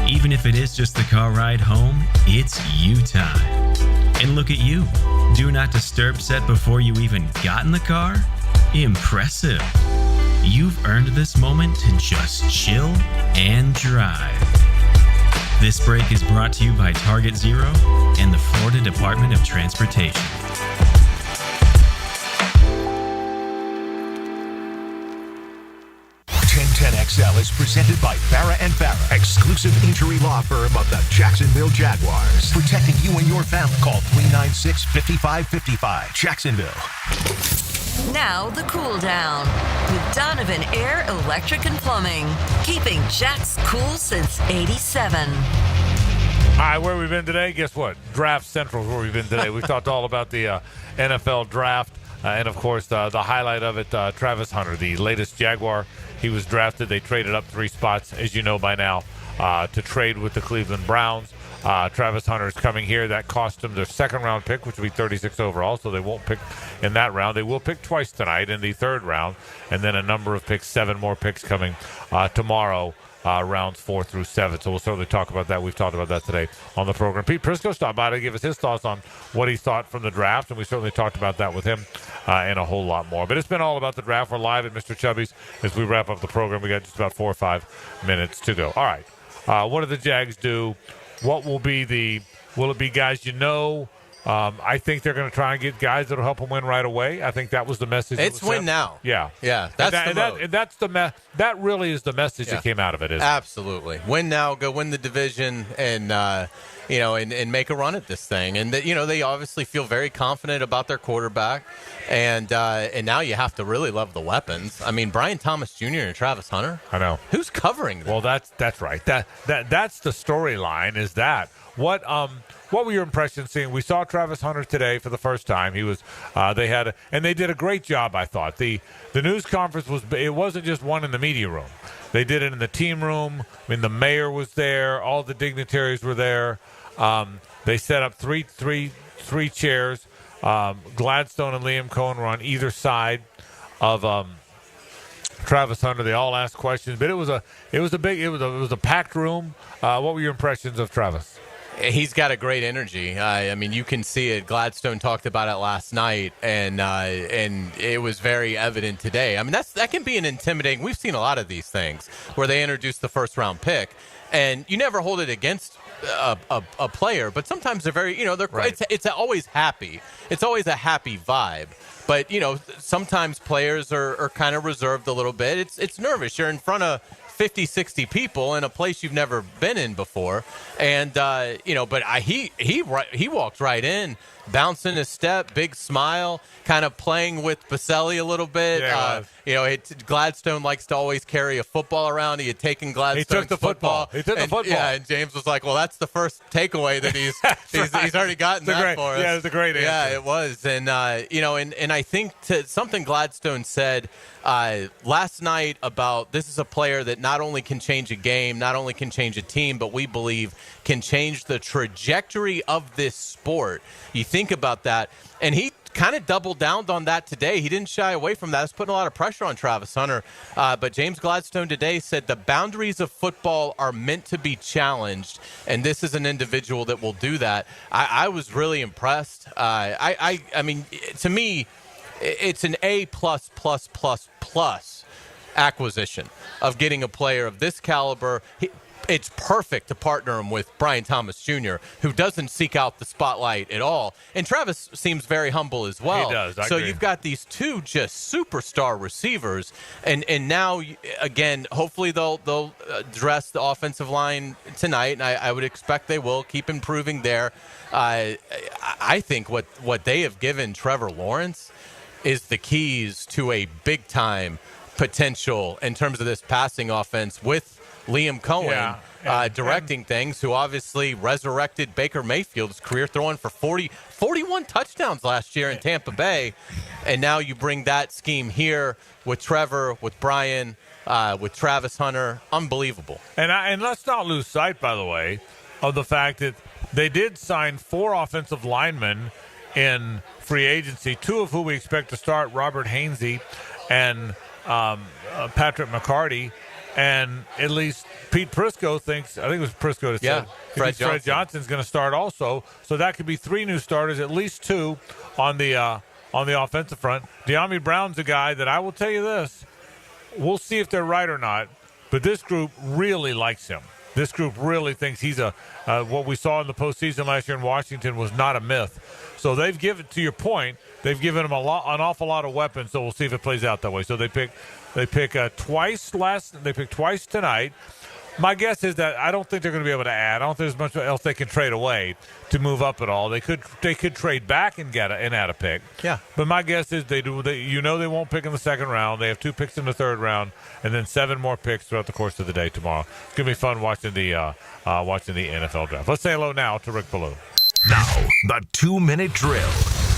Even if it is just the car ride home, it's you time. And look at you. Do not disturb set before you even got in the car? Impressive. You've earned this moment to just chill and drive. This break is brought to you by Target Zero and the Florida Department of Transportation. XL is presented by Farah & Farah, exclusive injury law firm of the Jacksonville Jaguars. Protecting you and your family. Call 396-5555. Jacksonville. Now the cool down with Donovan Air, Electric and Plumbing, keeping Jack's cool since '87. All right, where we've been today? Guess what? Draft Central is where we've been today. We've talked all about the NFL draft, and of course the highlight of it, Travis Hunter, the latest Jaguar. He was drafted. They traded up 3 spots, as you know by now, to trade with the Cleveland Browns. Travis Hunter is coming here. That cost them their second-round pick, which will be 36 overall, so they won't pick in that round. They will pick twice tonight in the third round, and then a number of picks, 7 more picks coming tomorrow rounds 4 through 7. So we'll certainly talk about that. We've talked about that today on the program. Pete Prisco stopped by to give us his thoughts on what he thought from the draft, and we certainly talked about that with him and a whole lot more. But it's been all about the draft. We're live at Mr. Chubby's as we wrap up the program. We got just about 4 or 5 minutes to go. All right. What do the Jags do? What will it be guys you know? I think they're going to try and get guys that will help them win right away. I think that was the message. It's win now. Yeah. That really is the message that came out of it. Absolutely. Win now, go win the division, and and make a run at this thing. And they obviously feel very confident about their quarterback, and now you have to really love the weapons. I mean, Brian Thomas Jr. and Travis Hunter. I know. Who's covering them? Well, that's right. That's the storyline. Is that what were your impressions seeing? We saw Travis Hunter today for the first time. He was they did a great job, I thought. The news conference wasn't just one in the media room. They did it in the team room. I mean, the mayor was there. All the dignitaries were there. They set up three chairs. Gladstone and Liam Cohen were on either side of Travis Hunter. They all asked questions, but it was a packed room. What were your impressions of Travis? He's got a great energy. I mean, you can see it. Gladstone talked about it last night, and it was very evident today. I mean, that can be an intimidating. We've seen a lot of these things where they introduce the first-round pick, and you never hold it against a player, but sometimes they're very, right. It's always happy. It's always a happy vibe. But, sometimes players are kind of reserved a little bit. It's nervous. You're in front of 50, 60 people in a place you've never been in before. And, but he walked right in, bouncing his step, big smile, kind of playing with Baselli a little bit. Yeah, Gladstone likes to always carry a football around. He had taken Gladstone's football. He took the football. Yeah, and James was like, well, that's the first takeaway that he's already gotten for us. Yeah, it was a great answer. Yeah, it was. And, and I think something Gladstone said last night about this is a player that not only can change a game, not only can change a team, but we believe can change the trajectory of this sport. You think about that, and he kind of doubled down on that today. He didn't shy away from that. It's putting a lot of pressure on Travis Hunter. But James Gladstone today said the boundaries of football are meant to be challenged, and this is an individual that will do that. I was really impressed. I mean, to me, it's an A+++ acquisition of getting a player of this caliber. It's perfect to partner him with Brian Thomas Jr., who doesn't seek out the spotlight at all. And Travis seems very humble as well. He does. So you've got these two just superstar receivers. And now, again, hopefully they'll address the offensive line tonight, and I would expect they will keep improving there. I think what they have given Trevor Lawrence is the keys to a big-time potential in terms of this passing offense with Liam Cohen directing things, who obviously resurrected Baker Mayfield's career, throwing for 41 touchdowns last year in Tampa Bay. And now you bring that scheme here with Trevor, with Brian, with Travis Hunter. Unbelievable. And let's not lose sight, by the way, of the fact that they did sign 4 offensive linemen in free agency, 2 of whom we expect to start, Robert Hainsey and Patrick McCarty. And at least Pete Prisco thinks, I think it was Prisco that said, Fred Johnson's going to start also. So that could be 3 new starters, at least 2 on the offensive front. De'Ami Brown's a guy that I will tell you this. We'll see if they're right or not, but this group really likes him. This group really thinks he's what we saw in the postseason last year in Washington was not a myth. So they've given, to your point, they've given him an awful lot of weapons. So we'll see if it plays out that way. So they pick twice tonight. My guess is that I don't think they're going to be able to add. I don't think there's much else they can trade away to move up at all. They could trade back and add a pick. Yeah. But my guess is they won't pick in the second round. They have 2 picks in the third round, and then 7 more picks throughout the course of the day tomorrow. It's going to be fun watching the NFL draft. Let's say hello now to Rick Ballou. Now, the 2-minute drill.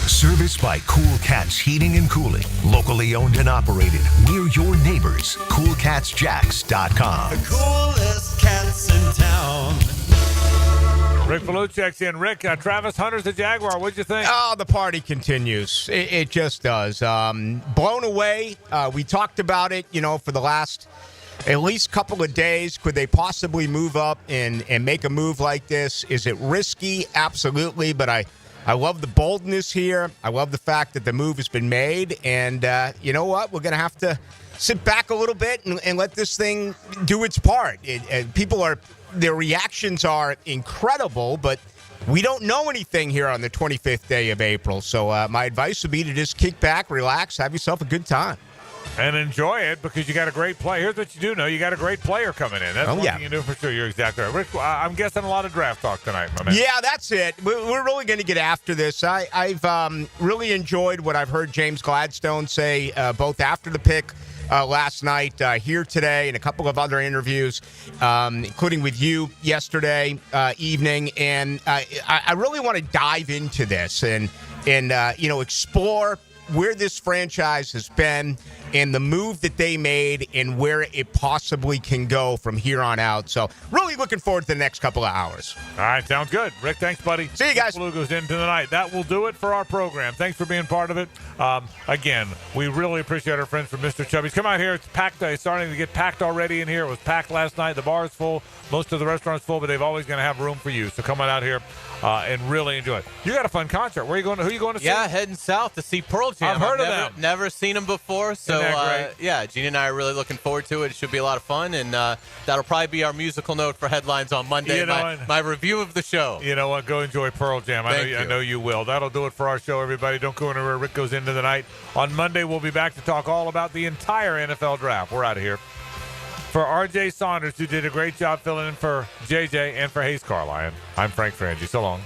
Serviced by Cool Cats Heating and Cooling. Locally owned and operated. We're your neighbors. CoolCatsJacks.com. The coolest cats in town. Rick Ballou checks in. Rick, Travis Hunter's the Jaguar. What'd you think? Oh, the party continues. It just does. Blown away. We talked about it, for the last at least couple of days. Could they possibly move up and make a move like this? Is it risky? Absolutely. But I love the boldness here. I love the fact that the move has been made. And you know what? We're going to have to sit back a little bit and let this thing do its part. Their reactions are incredible, but we don't know anything here on the 25th day of April. So my advice would be to just kick back, relax, have yourself a good time. And enjoy it, because you got a great player. Here's what you do know. You got a great player coming in. That's one thing you do for sure. You're exactly right. Rick, I'm guessing a lot of draft talk tonight, my man. Yeah, that's it. We're really going to get after this. I've really enjoyed what I've heard James Gladstone say both after the pick last night, here today, and a couple of other interviews, including with you yesterday evening. And I really want to dive into this and explore where this franchise has been and the move that they made and where it possibly can go from here on out. So really looking forward to the next couple of hours. All right, sounds good. Rick, thanks, buddy. See you guys. Blue goes into the night. That will do it for our program. Thanks for being part of it. Again, we really appreciate our friends from Mr. Chubby's. Come out here. It's packed. It's starting to get packed already in here. It was packed last night. The bar is full. Most of the restaurant's full, but they've always going to have room for you. So come on out here and really enjoy it. You got a fun concert. Where are you going? Who are you going to see? Yeah, heading south to see Pearl Jam. I've heard of them. Never seen them before. So, yeah, Gene and I are really looking forward to it. It should be a lot of fun, and that'll probably be our musical note for headlines on Monday, my review of the show. You know what? Go enjoy Pearl Jam. I know you will. That'll do it for our show, everybody. Don't go anywhere. Rick goes into the night. On Monday, we'll be back to talk all about the entire NFL draft. We're out of here. For R.J. Saunders, who did a great job filling in for J.J. and for Hays Carlyon, I'm Frank Frangie. So long.